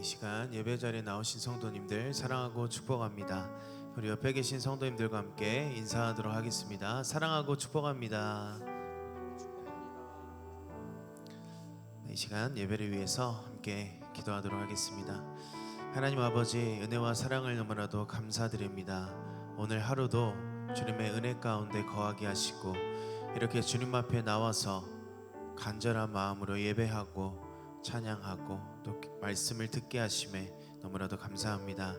이 시간 예배 자리에 나오신 성도님들 사랑하고 축복합니다. 우리 옆에 계신 성도님들과 함께 인사하도록 하겠습니다. 사랑하고 축복합니다. 이 시간 예배를 위해서 함께 기도하도록 하겠습니다. 하나님 아버지, 은혜와 사랑을 너무나도 감사드립니다. 오늘 하루도 주님의 은혜 가운데 거하게 하시고 이렇게 주님 앞에 나와서 간절한 마음으로 예배하고 찬양하고 또 말씀을 듣게 하심에 너무나도 감사합니다.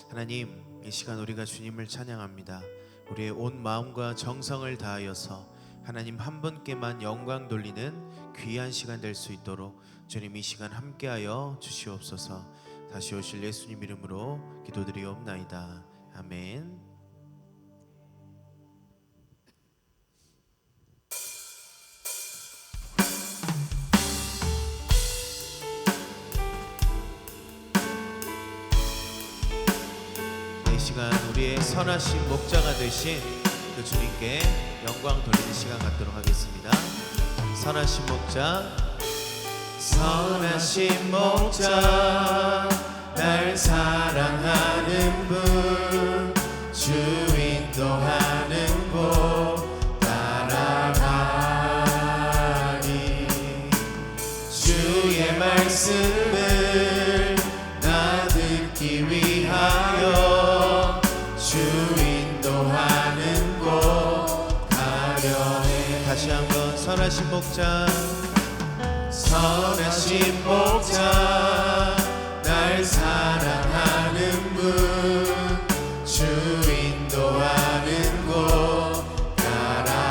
하나님, 이 시간 우리가 주님을 찬양합니다. 우리의 온 마음과 정성을 다하여서 하나님 한 분께만 영광 돌리는 귀한 시간 될 수 있도록 주님 이 시간 함께하여 주시옵소서. 다시 오실 예수님 이름으로 기도드리옵나이다. 아멘. 이 시간 우리의 선하신 목자가 되신 그 주님께 영광 돌리는 시간 갖도록 하겠습니다. 선하신 목자, 선하신 목자, 날 사랑하는 분, 주 인도하는 곳 따라가니, 주의 말씀을 나 듣기 위하여 주 인도하는 곳 가려해. 다시 한번 선하신 목자, 선하신 목자, 날 사랑하는 분, 주 인도하는 곳 따라가니,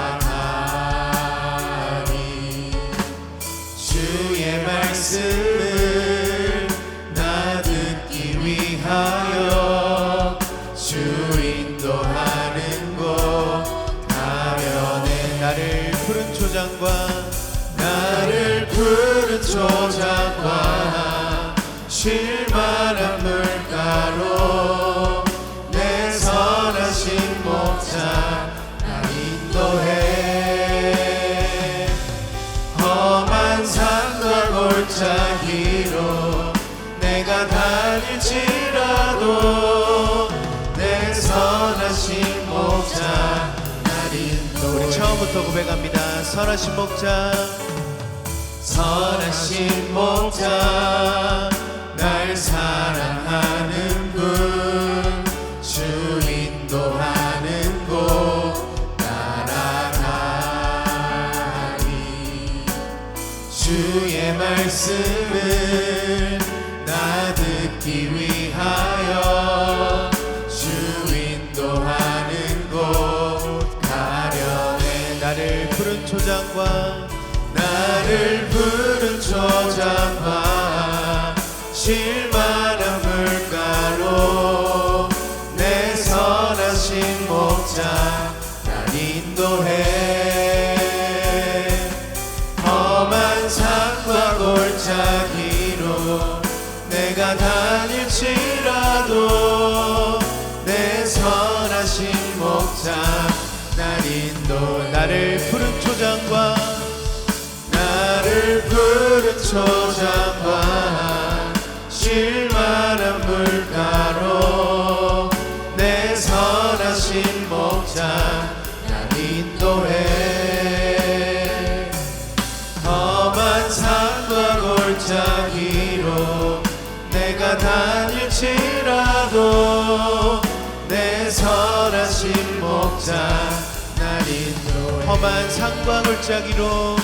주의 말씀을 나 듣기 위하여 주 인도하는 곳 가려네. 나를 푸른 초장과 나를 푸른 초장과 쉴만한 물가로 내 선하신 목자 날 인도해. 험한 산과 골짜기로 내가 다닐지라도 내 선하신 목자 날 인도해. 우리 처음부터 고백합니다. 선하신 목자, 선하신 목자, 날 사랑하는 분, 주 인도하는 곳 따라가니, 주의 말씀을 나 듣기 위하여 주 인도하는 곳 가려네. 나를 푸른 초장과 나를 푸른 초장과 쉴만한 물가로 내 선하신 목자 날 인도해. 험한 산과 골짜기로 내가 다닐지라도 내 선하신 목자 날 인도해. 나를 푸른 초장과 나를 푸른 초장과 쉴만한 물가로 내 선하신 목자 날 인도해. 험한 산과 골짜기로 내가 다닐지라도 내 선하신 목자 날 인도해. 험한 산과 골짜기로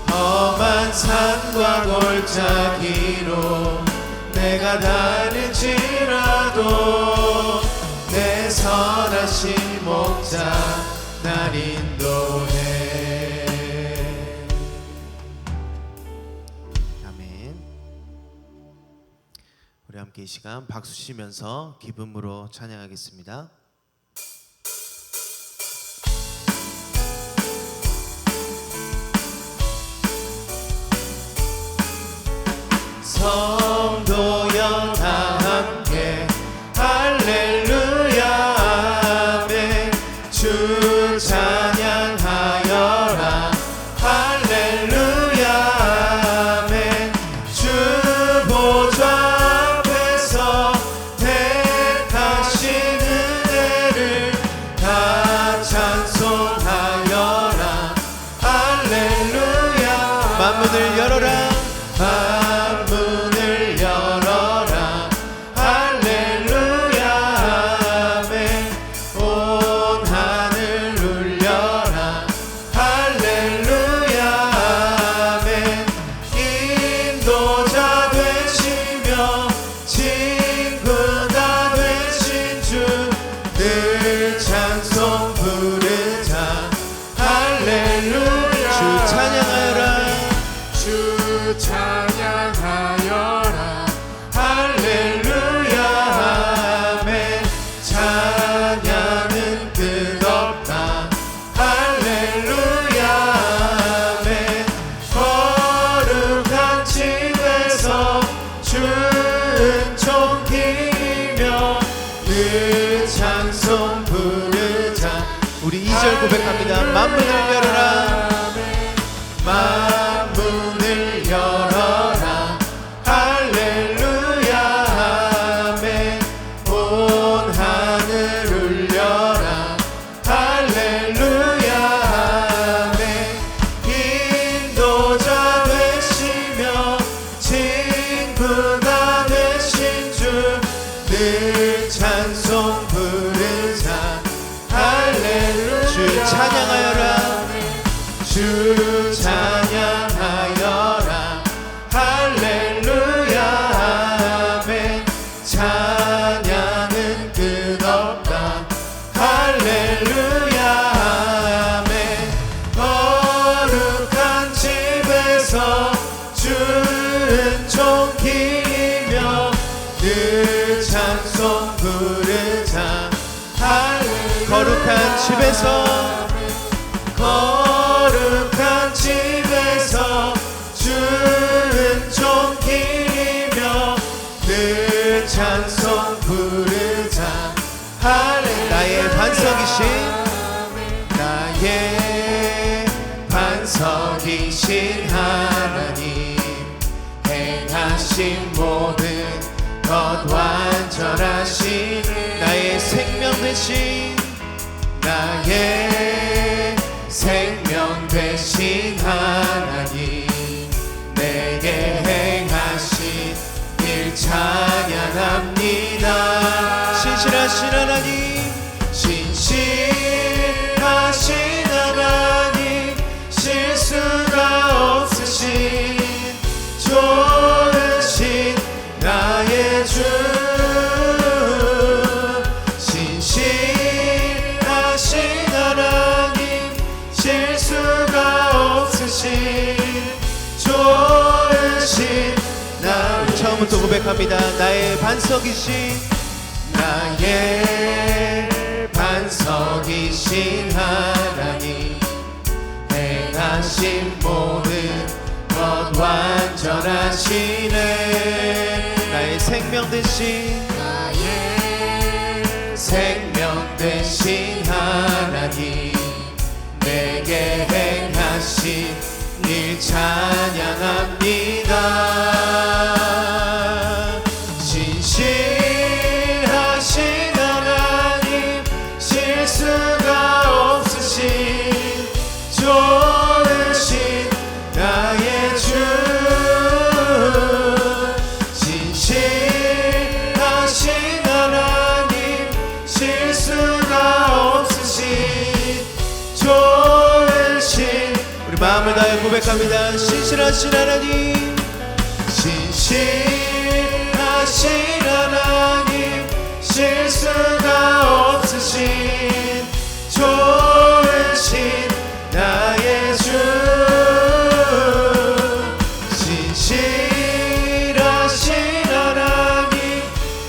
험한 산과 골짜기로 내가 다닐지라도 내 선하신 목자 날 인도해. 아멘. 우리 함께 이 시간 박수 치면서 기쁨으로 찬양하겠습니다. 성도여 다 함께 할렐루야 아멘. 주 찬양하여라 할렐루야 아멘. 주 보좌 늘 찬송 부르자. 우리 2절 고백합니다. 만문을 열어라, 만문을 열어라. 할렐루야 아멘. 온 하늘 울려라. 할렐루야 아멘. 인도자 되시며 친구가 되신 주 늘 찬송 부르자. 할렐루야. 주 찬양하여라, 주 찬양하여라. 할렐루야 아멘. 찬양은 끝없다. 할렐루야 아멘. 거룩한 집에서 주 은총 기리며 늘 찬송 부르자. 거룩한 집에서, 거룩한 집에서 주 은총 기리며 늘 찬송 부르자. 나의 반석이신, 나의 반석이신 하나님, 행하신 모든 것 완전하신 나의 생명 되신, 나의 생명 되신 하나님, 내게 행하신 일 찬양합니다. 신실하신 하나님, 신실하신 하나님, 실수가 없으신 좋으신 나의 주, 신실하신 하나님, 실수가 없으신 좋으신 나. 처음부터 고백합니다. 나의 반석이신, 나의 반석이신 하나님, 행하신 모든 것 완전하시네. 나의 생명 되신, 나의 생명 되신 하나님, 내게 행하신 일 찬양합니다. 신실하신 하나님, 실수가 없으신 좋으신 나의 주, 신실하신 하나님, 실수가 없으신 좋으신. 우리 마음을 다해 고백합니다. 신실하신 하나님, 신실하신 하나님, 실수가 없으신 좋으신 나의 주, 신실하신 하나님,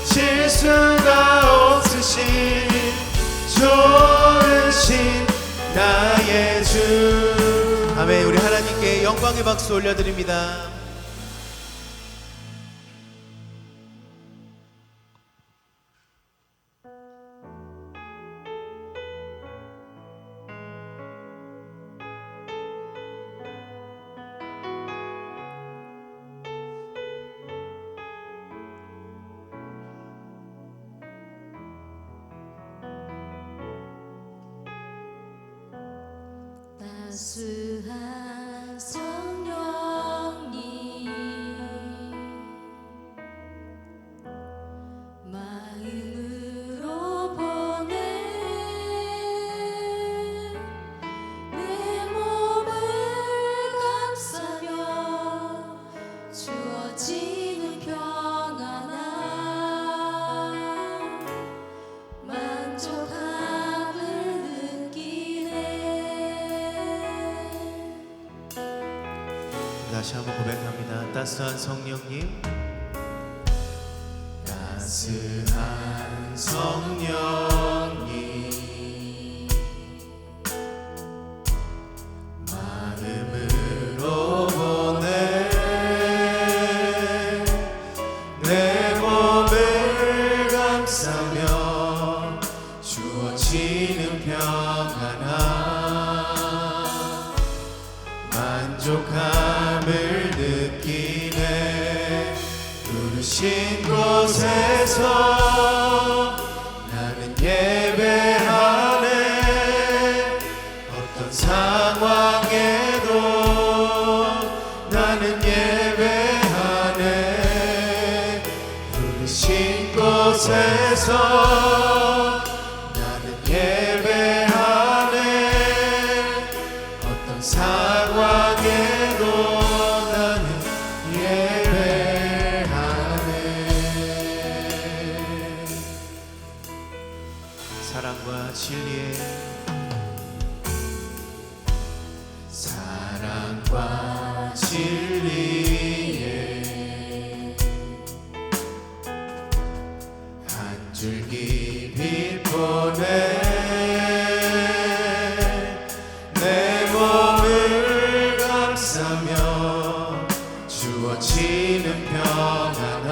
실수가 없으신 좋으신 나의 주. 아멘. 우리 하나님께 영광의 박수 올려드립니다. 따스한 성령님, 마음으로 보내 내 몸을 감싸며 주어지는 평안함, 만족함을 느끼네. 다시 한번 고백합니다. 따스한 성령님, 따스한 성령님, 마음으로 보내 내 몸을 감싸며 곳에서 나는 예배하네. 어떤 상황에도 나는 예배하네. 부르신 곳에서 나는 예배하네. 어떤 상황에도 나는 예배하네. 사랑과 진리의 사랑과 진리의 한 줄기 빛 보내 내 몸을 감싸며 주어지는 평안함.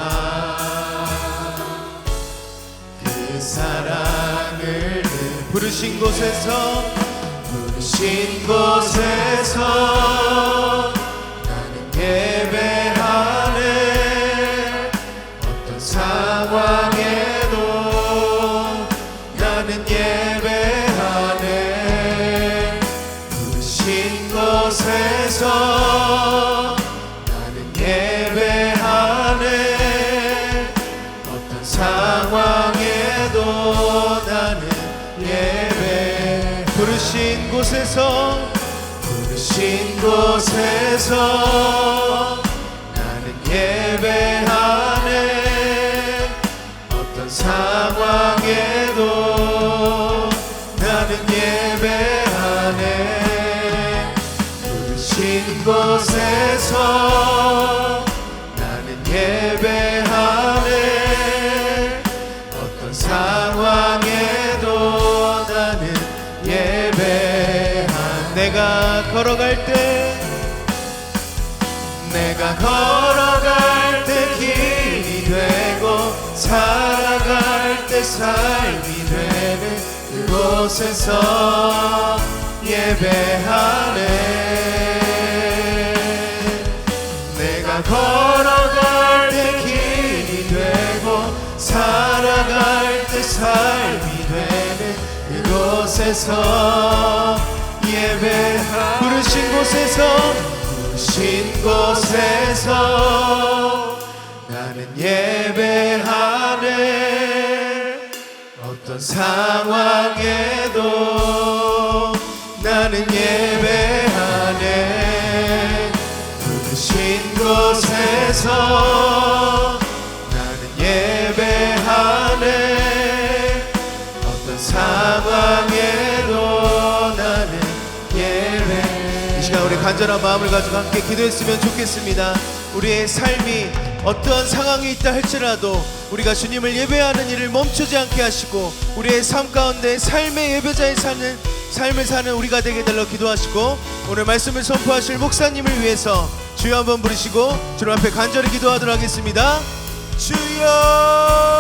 그 사랑을 부르신 곳에서 나는 예배하네. 어떤 상황에도 나는 예배하네. 부르신 곳에서 나는 예배하네. 어떤 상황에도 나는 예배. 부르신 곳에서 나는 예배하네. 어떤 상황에도 나는 예배하네. 부르신 곳에서 나는 예배하네. 어떤 상황에도 나는 예배하네. 내가 걸어갈 때 길이 되고 살아갈 때 삶이 되는 그곳에서 예배하네. 내가 걸어갈 때 길이 되고 살아갈 때 삶이 되는 그곳에서 예배하네. 부르신 곳에서 나는 예배하네. 어떤 상황에도 나는 예배하네. 부르신 곳에서 나는 예배하네. 어떤 상황에도 나는 예배. 이 시간 우리 간절한 마음을 가지고 함께 기도했으면 좋겠습니다. 우리의 삶이 어떠한 상황이 있다 할지라도 우리가 주님을 예배하는 일을 멈추지 않게 하시고 우리의 삶 가운데 삶의 예배자의 삶을 사는 우리가 되게 달라 기도하시고, 오늘 말씀을 선포하실 목사님을 위해서 주여 한번 부르시고 주님 앞에 간절히 기도하도록 하겠습니다. 주여.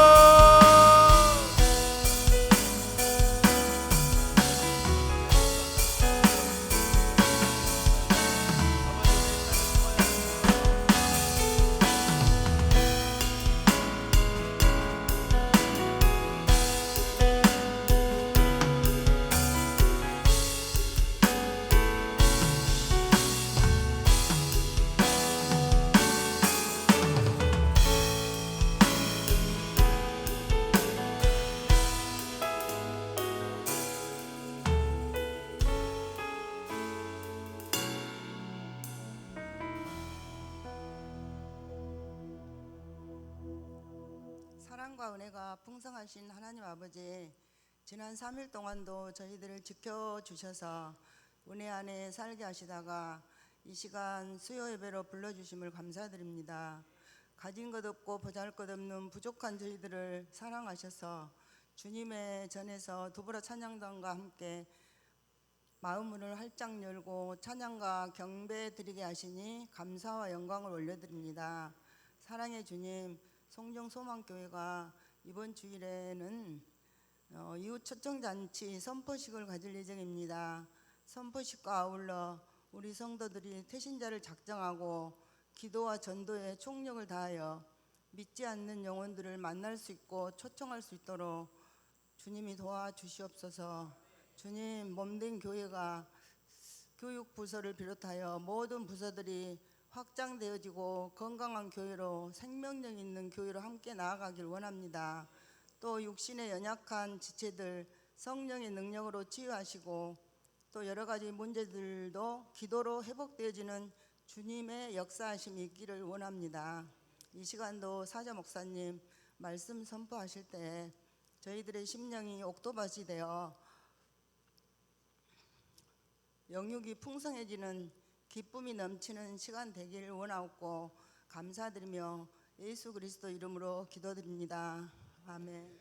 사랑과 은혜가 풍성하신 하나님 아버지, 지난 3일 동안도 저희들을 지켜주셔서 은혜 안에 살게 하시다가 이 시간 수요 예배로 불러주심을 감사드립니다. 가진 것 없고 보잘것없는 부족한 저희들을 사랑하셔서 주님의 전에서 두부라 찬양단과 함께 마음문을 활짝 열고 찬양과 경배 드리게 하시니 감사와 영광을 올려드립니다. 사랑의 주님, 송정소망교회가 이번 주일에는 이웃 초청잔치 선포식을 가질 예정입니다. 선포식과 아울러 우리 성도들이 태신자를 작정하고 기도와 전도에 총력을 다하여 믿지 않는 영혼들을 만날 수 있고 초청할 수 있도록 주님이 도와주시옵소서. 주님, 몸된 교회가 교육 부서를 비롯하여 모든 부서들이 확장되어지고 건강한 교회로, 생명력 있는 교회로 함께 나아가길 원합니다. 또 육신의 연약한 지체들 성령의 능력으로 치유하시고, 또 여러 가지 문제들도 기도로 회복되어지는 주님의 역사하심이 있기를 원합니다. 이 시간도 사자 목사님 말씀 선포하실 때 저희들의 심령이 옥토밭이 되어 영육이 풍성해지는 기쁨이 넘치는 시간 되기를 원하옵고 감사드리며 예수 그리스도 이름으로 기도드립니다. 아멘.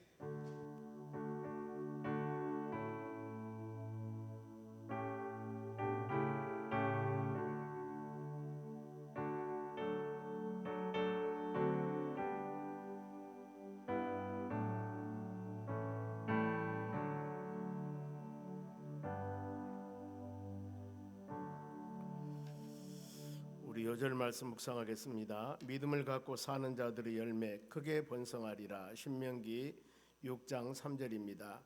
우리 요절 말씀 묵상하겠습니다. 믿음을 갖고 사는 자들의 열매 크게 번성하리라. 신명기 6장 3절입니다.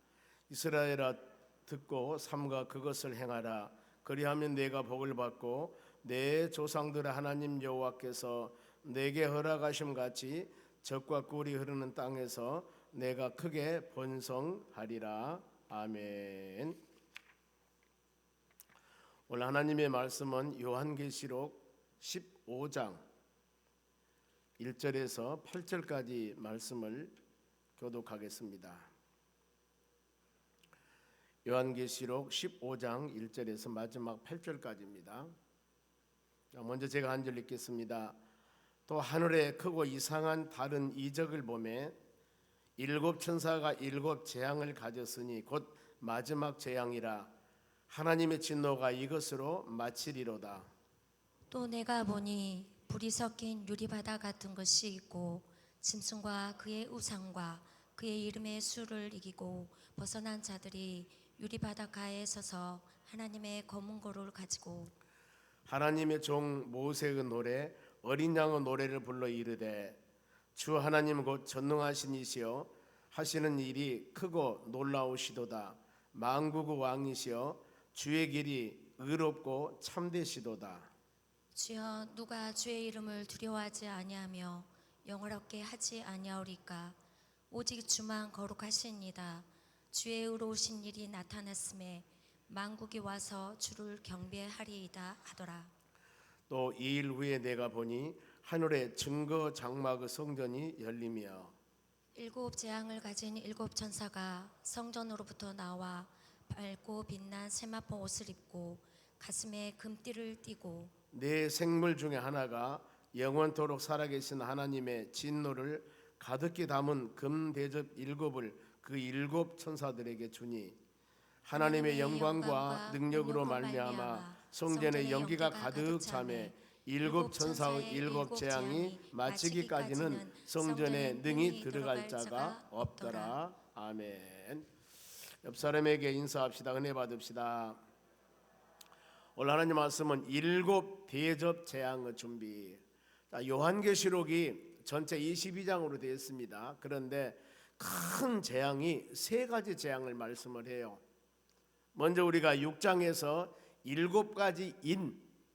이스라엘아 듣고 삼가 그것을 행하라. 그리하면 내가 복을 받고 내 조상들의 하나님 여호와께서 내게 허락하심 같이 젖과 꿀이 흐르는 땅에서 내가 크게 번성하리라. 아멘. 오늘 하나님의 말씀은 요한계시록 15장 1절에서 8절까지 말씀을 교독하겠습니다. 요한계시록 15장 1절에서 마지막 8절까지입니다. 먼저 제가 한 절 읽겠습니다. 또 하늘에 크고 이상한 다른 이적을 보매 일곱 천사가 일곱 재앙을 가졌으니 곧 마지막 재앙이라. 하나님의 진노가 이것으로 마치리로다. 또 내가 보니 불이 섞인 유리바다 같은 것이 있고 짐승과 그의 우상과 그의 이름의 수를 이기고 벗어난 자들이 유리바닷가에 서서 하나님의 검은 고를 가지고 하나님의 종 모세의 노래 어린 양의 노래를 불러 이르되 주 하나님 곧 전능하신 이시여 하시는 일이 크고 놀라우시도다. 만국의 왕이시여 주의 길이 의롭고 참되시도다. 주여 누가 주의 이름을 두려워하지 아니하며 영화롭게 하지 아니하오리까. 오직 주만 거룩하시니이다. 주의 의로우신 일이 나타났음에 만국이 와서 주를 경배하리이다 하더라. 또 2일 후에 내가 보니 하늘에 증거 장막의 성전이 열리며 일곱 재앙을 가진 일곱 천사가 성전으로부터 나와 밝고 빛난 세마포 옷을 입고 가슴에 금띠를 띠고 네 생물 중에 하나가 영원토록 살아계신 하나님의 진노를 가득히 담은 금 대접 일곱을 그 일곱 천사들에게 주니 하나님의 영광과 능력으로 말미암아 성전의 연기가 가득 차매 일곱 천사의 일곱 재앙이 마치기까지는 성전에 능히 들어갈 자가 없더라. 아멘. 옆 사람에게 인사합시다. 은혜 받읍시다. 오늘 하나님 말씀은 일곱 대접 재앙의 준비. 요한계시록이 전체 22장으로 되어 있습니다. 그런데 큰 재앙이 세 가지 재앙을 말씀을 해요. 먼저 우리가 6장에서 일곱 가지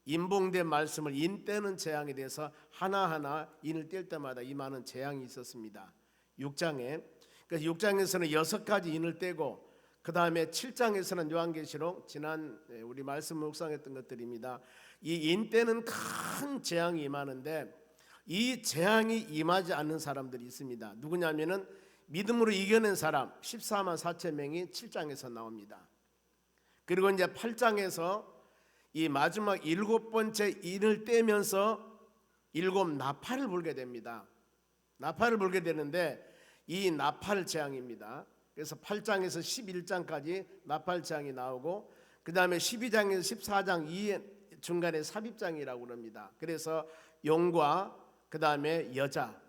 인봉된 말씀을 떼는 재앙에 대해서 하나하나 인을 뗄 때마다 임하는 재앙이 있었습니다. 6장에. 그래서 6장에서는 6가지 인을 떼고 그 다음에 7장에서는 요한계시록 지난 우리 말씀 묵상했던 것들입니다. 이 인때는 큰 재앙이 임하는데 이 재앙이 임하지 않는 사람들이 있습니다. 누구냐면은 믿음으로 이겨낸 사람 14만 4천 명이 7장에서 나옵니다. 그리고 이제 8장에서 이 마지막 일곱 번째 인을 떼면서 일곱 나팔을 불게 됩니다. 나팔을 불게 되는데 이 나팔 재앙입니다. 그래서 8장에서 11장까지 나팔 재앙이 나오고 그 다음에 12장에서 14장 이 중간에 삽입장이라고 합니다. 그래서 용과 그 다음에 여자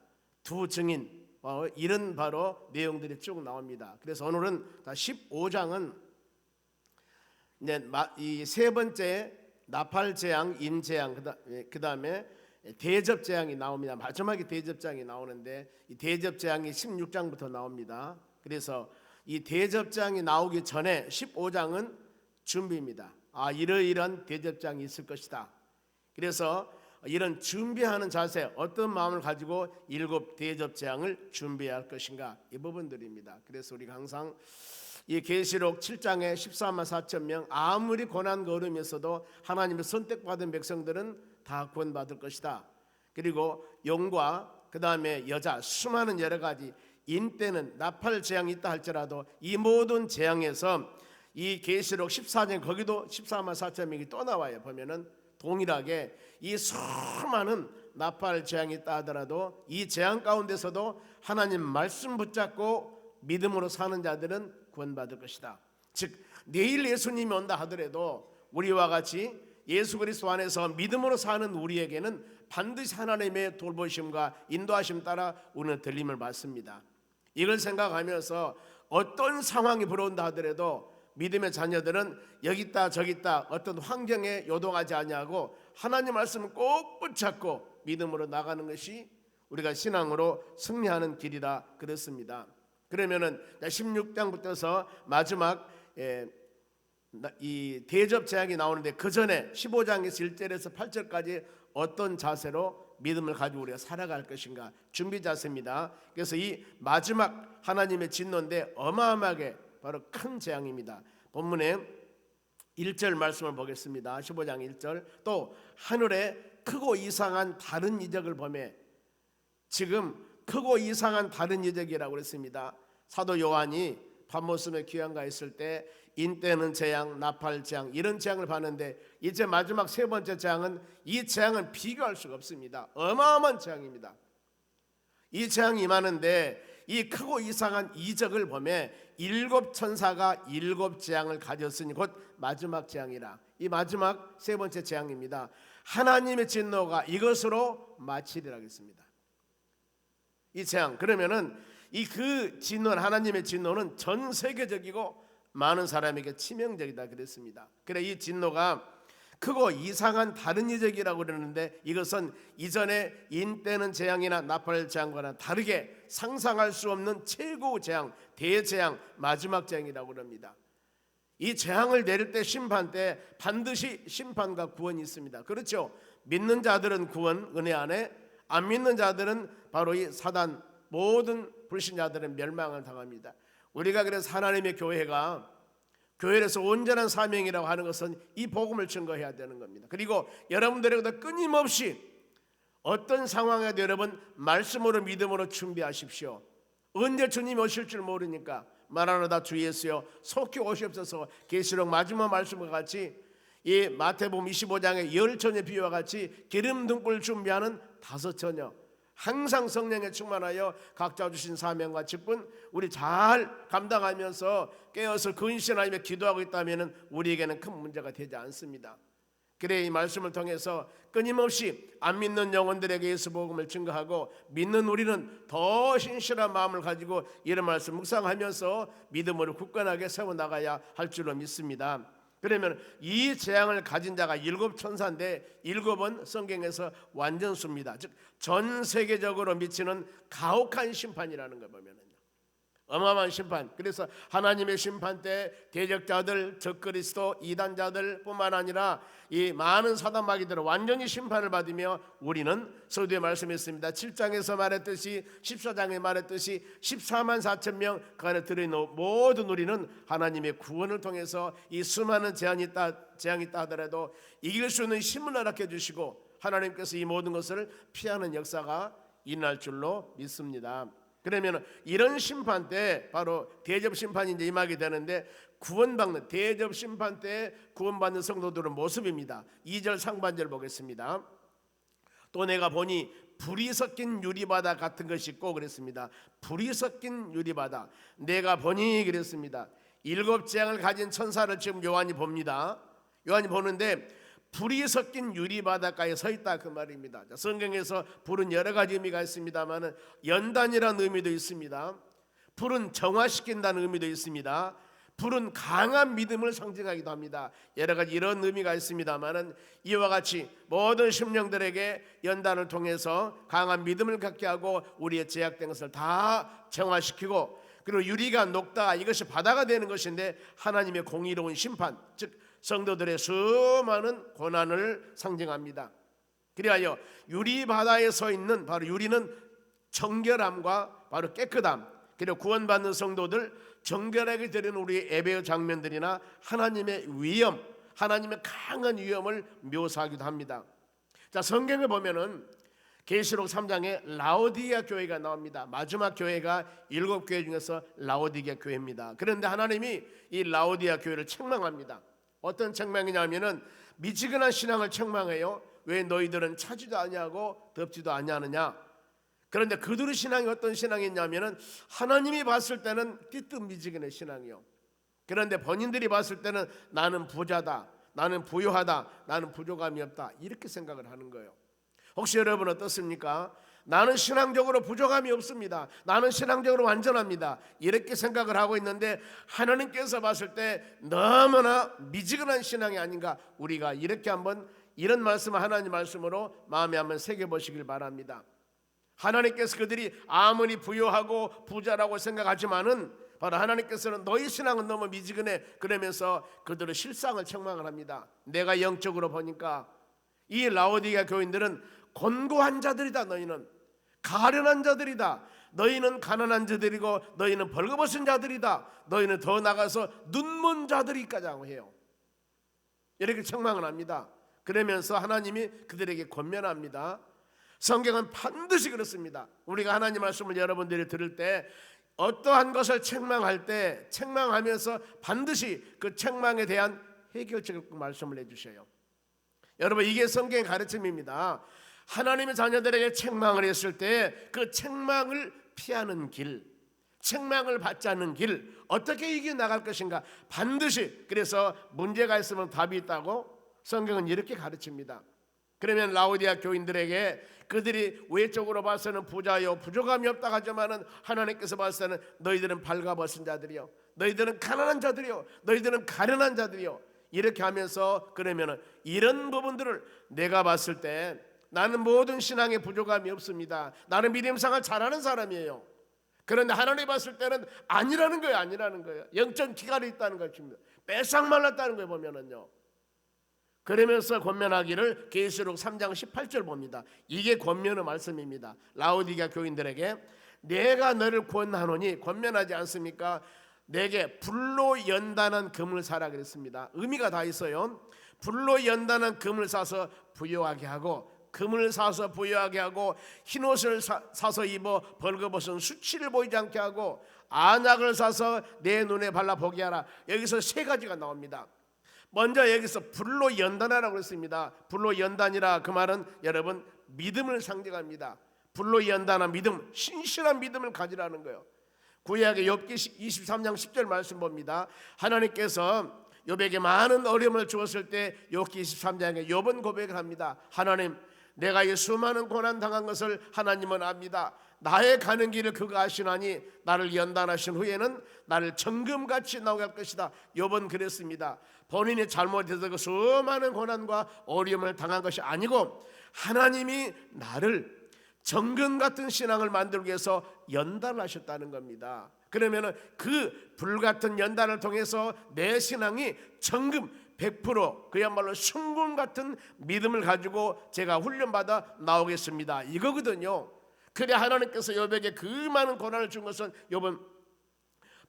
두 증인 이런 바로 내용들이 쭉 나옵니다. 그래서 오늘은 15장은 이제 이 세 번째 나팔 재앙, 인 재앙 그 다음에 대접 재앙이 나옵니다. 마지막에 대접 재앙이 나오는데 이 대접 재앙이 16장부터 나옵니다. 그래서 이 대접 재앙이 나오기 전에 15장은 준비입니다. 이러이러한 대접 재앙이 있을 것이다. 그래서 이런 준비하는 자세, 어떤 마음을 가지고 7 대접 재앙을 준비해야 할 것인가, 이 부분들입니다. 그래서 우리가 항상 이 계시록 7장에 14만 4천 명, 아무리 고난과 어려움에서도 하나님의 선택받은 백성들은 다 구원받을 것이다. 그리고 용과 그 다음에 여자, 수많은 여러 가지 인때는 나팔 재앙이 있다 할지라도 이 모든 재앙에서 이 계시록 14장 거기도 14만 4천 명이 또 나와요. 보면은 동일하게 이 수많은 나팔 재앙이 있다 하더라도 이 재앙 가운데서도 하나님 말씀 붙잡고 믿음으로 사는 자들은 구원받을 것이다. 즉 내일 예수님이 온다 하더라도 우리와 같이 예수 그리스도 안에서 믿음으로 사는 우리에게는 반드시 하나님의 돌보심과 인도하심 따라 우리는 들림을 받습니다. 이걸 생각하면서 어떤 상황이 불어온다 하더라도 믿음의 자녀들은 여기 있다 저기 있다 어떤 환경에 요동하지 아니하고 하나님 말씀을 꼭 붙잡고 믿음으로 나가는 것이 우리가 신앙으로 승리하는 길이라 그렇습니다. 그러면은 16장부터서 마지막 이 대접 재앙이 나오는데 그 전에 15장에서 1절에서 8절까지 어떤 자세로 믿음을 가지고 우리가 살아갈 것인가 준비 자세입니다. 그래서 이 마지막 하나님의 진노인데 어마어마하게 바로 큰 재앙입니다. 본문에 1절 말씀을 보겠습니다. 15장 1절. 또 하늘에 크고 이상한 다른 이적을 보매, 지금 크고 이상한 다른 이적이라고 그랬습니다. 사도 요한이 patmos의 귀환가 있을 때 인때는 재앙, 나팔 재앙 이런 재앙을 봤는데 이제 마지막 세 번째 재앙은 이 재앙은 비교할 수가 없습니다. 어마어마한 재앙입니다. 이 재앙이 임하는데 이 크고 이상한 이적을 보매 7 천사가 7 재앙을 가졌으니 곧 마지막 재앙이라. 이 마지막 세 번째 재앙입니다. 하나님의 진노가 이것으로 마치리라 했습니다. 이 재앙, 그러면은 이 그 진노는, 하나님의 진노는 전 세계적이고 많은 사람에게 치명적이다 그랬습니다. 그래 이 진노가 크고 이상한 다른 이적이라고 그러는데 이것은 이전에 인때는 재앙이나 나팔 재앙과는 다르게 상상할 수 없는 최고 재앙, 대재앙, 마지막 재앙이라고 그럽니다. 이 재앙을 내릴 때 심판 때 반드시 심판과 구원이 있습니다. 그렇죠? 믿는 자들은 구원 은혜 안에, 안 믿는 자들은 바로 이 사단 모든 불신자들은 멸망을 당합니다. 우리가 그래서 하나님의 교회가 교회에서 온전한 사명이라고 하는 것은 이 복음을 증거해야 되는 겁니다. 그리고 여러분들에게도 끊임없이 어떤 상황에도 여러분 말씀으로 믿음으로 준비하십시오. 언제 주님이 오실 줄 모르니까 말하노다 주 예수여 속히 오시옵소서. 계시록 마지막 말씀과 같이 이 마태복음 25장의 10처녀 비유와 같이 기름 등불 준비하는 5처녀, 항상 성령에 충만하여 각자 주신 사명과 직분 우리 잘 감당하면서 깨어서 근신하며 기도하고 있다면 우리에게는 큰 문제가 되지 않습니다. 그래 이 말씀을 통해서 끊임없이 안 믿는 영혼들에게 예수 복음을 증거하고 믿는 우리는 더 신실한 마음을 가지고 이런 말씀 묵상하면서 믿음으로 굳건하게 세워나가야 할 줄로 믿습니다. 그러면 이 재앙을 가진 자가 7 천사인데 7은 성경에서 완전수입니다. 즉 전 세계적으로 미치는 가혹한 심판이라는 거 보면은요, 어마어마한 심판. 그래서 하나님의 심판 때 대적자들, 적그리스도, 이단자들 뿐만 아니라 이 많은 사단마귀들은 완전히 심판을 받으며 우리는 서두에 말씀했습니다. 7장에서 말했듯이 14장에 말했듯이 14만 4천 명 그 안에 들어있는 모든 우리는 하나님의 구원을 통해서 이 수많은 재앙이 있다 하더라도 이길 수 있는 힘을 허락해 주시고 하나님께서 이 모든 것을 피하는 역사가 일어날 줄로 믿습니다. 그러면 이런 심판 때 바로 대접 심판이 이제 임하게 되는데 구원받는 대접 심판 때 구원받는 성도들의 모습입니다. 2절 상반절 보겠습니다. 또 내가 보니 불이 섞인 유리바다 같은 것이 있고 그랬습니다. 불이 섞인 유리바다. 내가 보니 그랬습니다. 7 재앙을 가진 천사를 지금 요한이 봅니다. 요한이 보는데 불이 섞인 유리바닷가에 서 있다 그 말입니다. 성경에서 불은 여러 가지 의미가 있습니다만 연단이라는 의미도 있습니다. 불은 정화시킨다는 의미도 있습니다. 불은 강한 믿음을 상징하기도 합니다. 여러 가지 이런 의미가 있습니다만은 이와 같이 모든 심령들에게 연단을 통해서 강한 믿음을 갖게 하고 우리의 제약된 것을 다 정화시키고, 그리고 유리가 녹다 이것이 바다가 되는 것인데 하나님의 공의로운 심판, 즉 성도들의 수많은 고난을 상징합니다. 그리하여 유리 바다에 서 있는, 바로 유리는 정결함과 바로 깨끗함, 그리고 구원받는 성도들 정결하게 드리는 우리 예배의 장면들이나 하나님의 위엄, 하나님의 강한 위엄을 묘사하기도 합니다. 자, 성경에 보면은 계시록 3장에 라오디게아 교회가 나옵니다. 마지막 교회가 7교회 중에서 라오디게아 교회입니다. 그런데 하나님이 이 라오디게아 교회를 책망합니다. 어떤 책망이냐면은 미지근한 신앙을 책망해요. 왜 너희들은 차지도 아니하고 덥지도 아니하느냐. 그런데 그들의 신앙이 어떤 신앙이냐면은 하나님이 봤을 때는 뜨뜻미지근한 신앙이요. 그런데 본인들이 봤을 때는 나는 부자다, 나는 부유하다, 나는 부족함이 없다, 이렇게 생각을 하는 거예요. 혹시 여러분 어떻습니까? 나는 신앙적으로 부족함이 없습니다, 나는 신앙적으로 완전합니다, 이렇게 생각을 하고 있는데 하나님께서 봤을 때 너무나 미지근한 신앙이 아닌가. 우리가 이렇게 한번 이런 말씀을 하나님 말씀으로 마음에 한번 새겨보시길 바랍니다. 하나님께서 그들이 아무리 부유하고 부자라고 생각하지만은 바로 하나님께서는 너희 신앙은 너무 미지근해 그러면서 그들의 실상을 책망을 합니다. 내가 영적으로 보니까 이 라오디게아 교인들은 곤고한 자들이다. 너희는 가련한 자들이다. 너희는 가난한 자들이고 너희는 벌거벗은 자들이다. 너희는 더 나가서 눈먼 자들이까지 해요. 이렇게 책망을 합니다. 그러면서 하나님이 그들에게 권면합니다. 성경은 반드시 그렇습니다. 우리가 하나님 말씀을 여러분들이 들을 때 어떠한 것을 책망할 때 책망하면서 반드시 그 책망에 대한 해결책을 말씀을 해주셔요. 여러분, 이게 성경의 가르침입니다. 하나님의 자녀들에게 책망을 했을 때 그 책망을 피하는 길, 책망을 받지 않는 길, 어떻게 이겨나갈 것인가. 반드시, 그래서 문제가 있으면 답이 있다고 성경은 이렇게 가르칩니다. 그러면 라오디게아 교인들에게 그들이 외적으로 봐서는 부자요 부족함이 없다 하지만은 하나님께서 봤을 때는 너희들은 발가벗은 자들이요, 너희들은 가난한 자들이요, 너희들은 가련한 자들이요, 이렇게 하면서 그러면은 이런 부분들을 내가 봤을 때 나는 모든 신앙에 부족함이 없습니다, 나는 믿음생활 잘하는 사람이에요. 그런데 하나님 봤을 때는 아니라는 거예요. 아니라는 거예요. 영적 기갈이 있다는 것입니다. 빼싹 말랐다는 거예요. 보면은요. 그러면서 권면하기를 계시록 3장 18절 봅니다. 이게 권면의 말씀입니다. 라오디게아 교인들에게 내가 너를 권하노니, 권면하지 않습니까? 내게 불로 연단한 금을 사라 그랬습니다. 의미가 다 있어요. 불로 연단한 금을 사서 부유하게 하고, 금을 사서 부유하게 하고, 흰옷을 사서 입어 벌거벗은 수치를 보이지 않게 하고, 안약을 사서 내 눈에 발라 보게 하라. 여기서 세 가지가 나옵니다. 먼저 여기서 불로 연단하라고 했습니다. 불로 연단이라 그 말은 여러분 믿음을 상징합니다. 불로 연단한 믿음, 신실한 믿음을 가지라는 거예요. 구약의 욥기 23장 10절 말씀 봅니다. 하나님께서 욥에게 많은 어려움을 주었을 때 욥기 23장에 욥은 고백을 합니다. 하나님, 내가 이 수많은 고난 당한 것을 하나님은 압니다. 나의 가는 길을 그가 아시나니 나를 연단하신 후에는 나를 정금같이 나오게 할 것이다. 욥은 그랬습니다. 본인이 잘못해서 그 수많은 고난과 어려움을 당한 것이 아니고 하나님이 나를 정금 같은 신앙을 만들기 위해서 연단하셨다는 겁니다. 그러면 그 불같은 연단을 통해서 내 신앙이 정금 100% 그야말로 순금 같은 믿음을 가지고 제가 훈련받아 나오겠습니다, 이거거든요. 그래 하나님께서 욥에게 그 많은 고난을 준 것은 욥은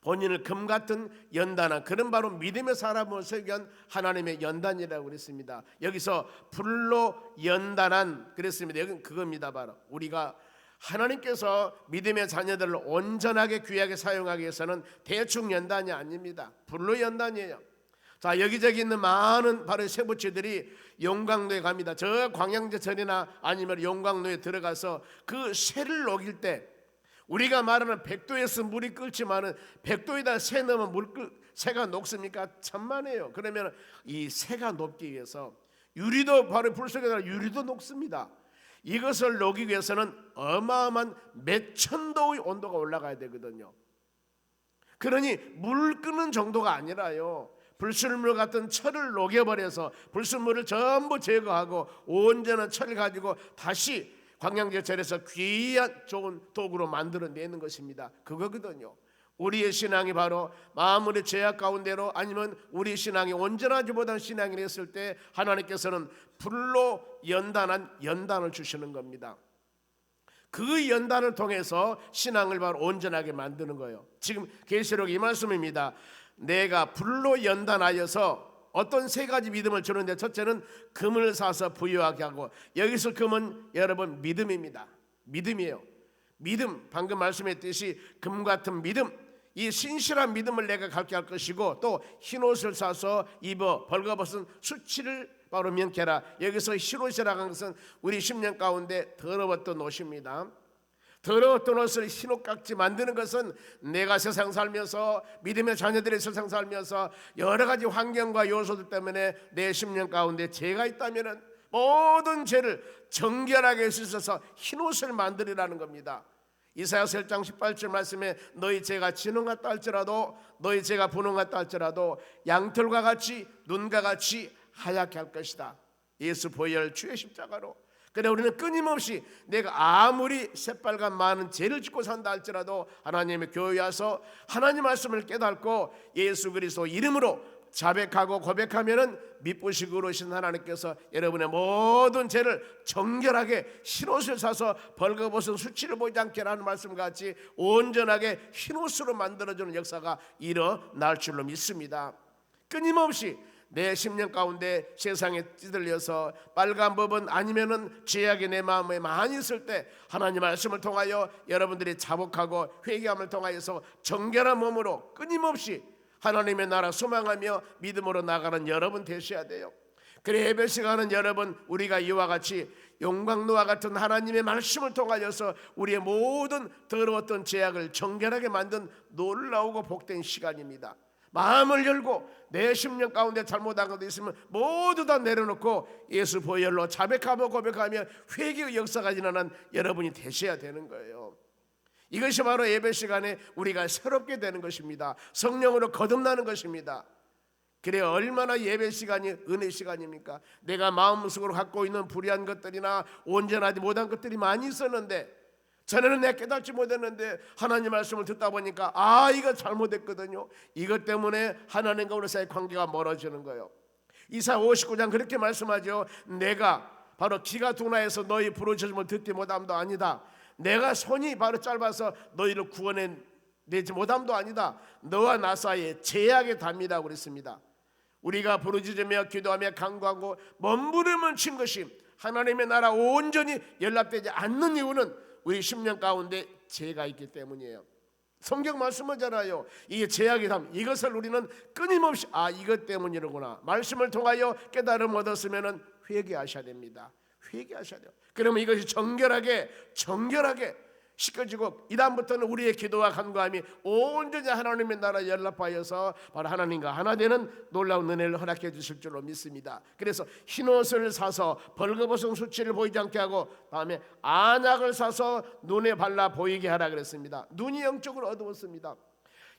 본인을 금 같은 연단한 그런 바로 믿음의 사람을 세우기 위한 하나님의 연단이라고 그랬습니다. 여기서 불로 연단한 그랬습니다. 여기는 그겁니다. 바로 우리가 하나님께서 믿음의 자녀들을 온전하게 귀하게 사용하기 위해서는 대충 연단이 아닙니다. 불로 연단이에요. 자, 여기저기 있는 많은 바로 세부치들이 용광로에 갑니다. 저 광양제철이나 아니면 용광로에 들어가서 그 새를 녹일 때 우리가 말하는 100도에서 물이 끓지만은 100도에다 새 넣으면 새가 녹습니까? 천만에요. 그러면 이 새가 녹기 위해서 유리도 바로 불 속에다 유리도 녹습니다. 이것을 녹이기 위해서는 어마어마한 몇 천도의 온도가 올라가야 되거든요. 그러니 물 끄는 정도가 아니라요, 불순물 같은 철을 녹여버려서 불순물을 전부 제거하고 온전한 철을 가지고 다시 광양제철에서 귀한 좋은 도구로 만들어내는 것입니다. 그거거든요. 우리의 신앙이 바로 마음의 죄악 가운데로, 아니면 우리 신앙이 온전하지 못한 신앙이 됐을 때 하나님께서는 불로 연단한 연단을 주시는 겁니다. 그 연단을 통해서 신앙을 바로 온전하게 만드는 거예요. 지금 계시록 이 말씀입니다. 내가 불로 연단하여서 어떤 세 가지 믿음을 주는데, 첫째는 금을 사서 부유하게 하고, 여기서 금은 여러분 믿음입니다. 믿음이에요. 믿음, 방금 말씀했듯이 금 같은 믿음, 이 신실한 믿음을 내가 갖게 할 것이고, 또 흰옷을 사서 입어 벌거벗은 수치를 바로 면케라. 여기서 흰옷이라는 것은 우리 10년 가운데 더러웠던 옷입니다. 더러웠던 옷을 흰옷같이 만드는 것은 내가 세상 살면서, 믿음의 자녀들이 세상 살면서 여러 가지 환경과 요소들 때문에 내 10년 가운데 죄가 있다면 모든 죄를 정결하게 씻어서 흰옷을 만들으라는 겁니다. 이사야서 1장 18절 말씀에 너희 죄가 진홍 같다 할지라도, 너희 죄가 분홍 같다 할지라도 양털과 같이 눈과 같이 하얗게 할 것이다. 예수 보혈 주의 십자가로. 그래, 우리는 끊임없이 내가 아무리 새빨간 많은 죄를 짓고 산다 할지라도 하나님의 교회에 와서 하나님 말씀을 깨닫고 예수 그리스도 이름으로 자백하고 고백하면은 미쁘시고 그러신 하나님께서 여러분의 모든 죄를 정결하게 흰옷을 사서 벌거벗은 수치를 보이지 않게 하는 말씀 같이 온전하게 흰옷으로 만들어주는 역사가 일어날 줄로 믿습니다. 끊임없이 내 10년 가운데 세상에 찌들려서 빨간 법은 아니면은 죄악이 내 마음에 많이 있을 때 하나님 말씀을 통하여 여러분들이 자복하고 회개함을 통하여서 정결한 몸으로 끊임없이 하나님의 나라 소망하며 믿음으로 나가는 여러분 되셔야 돼요. 그래, 예배 시간은 여러분, 우리가 이와 같이 용광로와 같은 하나님의 말씀을 통하여서 우리의 모든 더러웠던 죄악을 정결하게 만든 놀라우고 복된 시간입니다. 마음을 열고 내 10년 가운데 잘못한 것도 있으면 모두 다 내려놓고 예수 보혈로 자백하며 고백하며 회개의 역사가 일어나는 여러분이 되셔야 되는 거예요. 이것이 바로 예배 시간에 우리가 새롭게 되는 것입니다. 성령으로 거듭나는 것입니다. 그래, 얼마나 예배 시간이 은혜 시간입니까? 내가 마음속으로 갖고 있는 불의한 것들이나 온전하지 못한 것들이 많이 있었는데, 전에는 내가 깨닫지 못했는데 하나님 말씀을 듣다 보니까 이거 잘못했거든요. 이것 때문에 하나님과 우리 사이의 관계가 멀어지는 거예요. 이사야 59장 그렇게 말씀하죠. 내가 바로 기가 둔하여서 너희 부르짖음을 듣지 못함도 아니다. 내가 손이 바로 짧아서 너희를 구원해내지 못함도 아니다. 너와 나 사이에 제약이 답니다 그랬습니다. 우리가 부르짖으며 기도하며 간구하고 몸부림을 친 것이 하나님의 나라 온전히 연락되지 않는 이유는 우리 10년 가운데 죄가 있기 때문이에요. 성경 말씀하잖아요. 이게 죄악이 담, 이것을 우리는 끊임없이 이것 때문이로구나 말씀을 통하여 깨달음 얻었으면 회개하셔야 됩니다. 회개하셔야 돼요. 그러면 이것이 정결하게 씻겨지고 이 다음부터는 우리의 기도와 간구함이 온전히 하나님의 나라에 연락하여서 바로 하나님과 하나 되는 놀라운 은혜를 허락해 주실 줄로 믿습니다. 그래서 흰옷을 사서 벌거벗은 수치를 보이지 않게 하고, 다음에 안약을 사서 눈에 발라 보이게 하라 그랬습니다. 눈이 영적으로 어두웠습니다.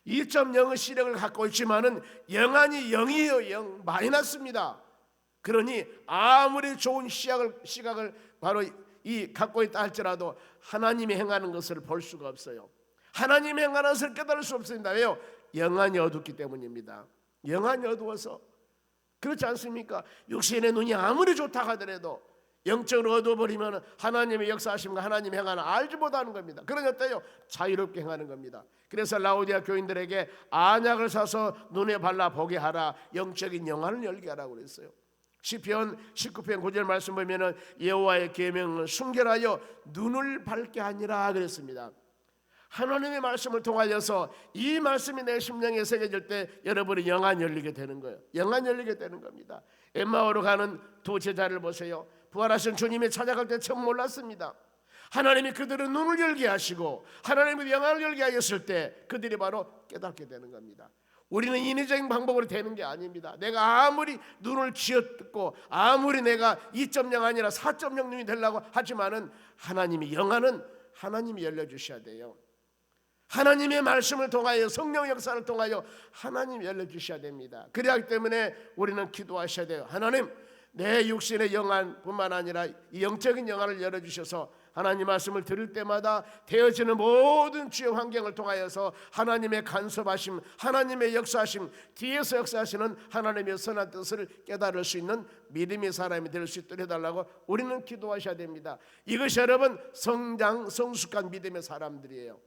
2.0의 시력을 갖고 있지만은 영안이 0이에요. 0 마이너스입니다. 그러니 아무리 좋은 시각을 바로 이 갖고 있다 할지라도 하나님이 행하는 것을 볼 수가 없어요. 하나님이 행하는 것을 깨달을 수 없습니다. 왜요? 영안이 어둡기 때문입니다. 영안이 어두워서. 그렇지 않습니까? 육신의 눈이 아무리 좋다 하더라도 영적으로 어두워버리면 하나님의 역사하심과 하나님의 행하는 알지 못하는 겁니다. 그러니 어때요? 자유롭게 행하는 겁니다. 그래서 라오디아 교인들에게 안약을 사서 눈에 발라 보게 하라, 영적인 영안을 열게 하라고 그랬어요. 시편 19편 9절 말씀 보면은 여호와의 계명을 순결하여 눈을 밝게 하니라 그랬습니다. 하나님의 말씀을 통하여서 이 말씀이 내 심령에 새겨질 때 여러분의 영안이 열리게 되는 거예요. 영안이 열리게 되는 겁니다. 엠마오로 가는 두 제자를 보세요. 부활하신 주님이 찾아갈 때 처음 몰랐습니다. 하나님이 그들의 눈을 열게 하시고 하나님의 영안을 열게 하였을 때 그들이 바로 깨닫게 되는 겁니다. 우리는 인위적인 방법으로 되는 게 아닙니다. 내가 아무리 눈을 쥐어뜯고 아무리 내가 2.0 아니라 4.0 눈이 되려고 하지만은 하나님이 영안은 하나님이 열려주셔야 돼요. 하나님의 말씀을 통하여 성령 역사를 통하여 하나님 열려주셔야 됩니다. 그렇기 때문에 우리는 기도하셔야 돼요. 하나님, 내 육신의 영안뿐만 아니라 이 영적인 영안을 열어주셔서 하나님 말씀을 들을 때마다 되어지는 모든 주의 환경을 통하여서 하나님의 간섭하심, 하나님의 역사하심, 뒤에서 역사하시는 하나님의 선한 뜻을 깨달을 수 있는 믿음의 사람이 될 수 있도록 해달라고 우리는 기도하셔야 됩니다. 이것이 여러분 성장 성숙한 믿음의 사람들이에요.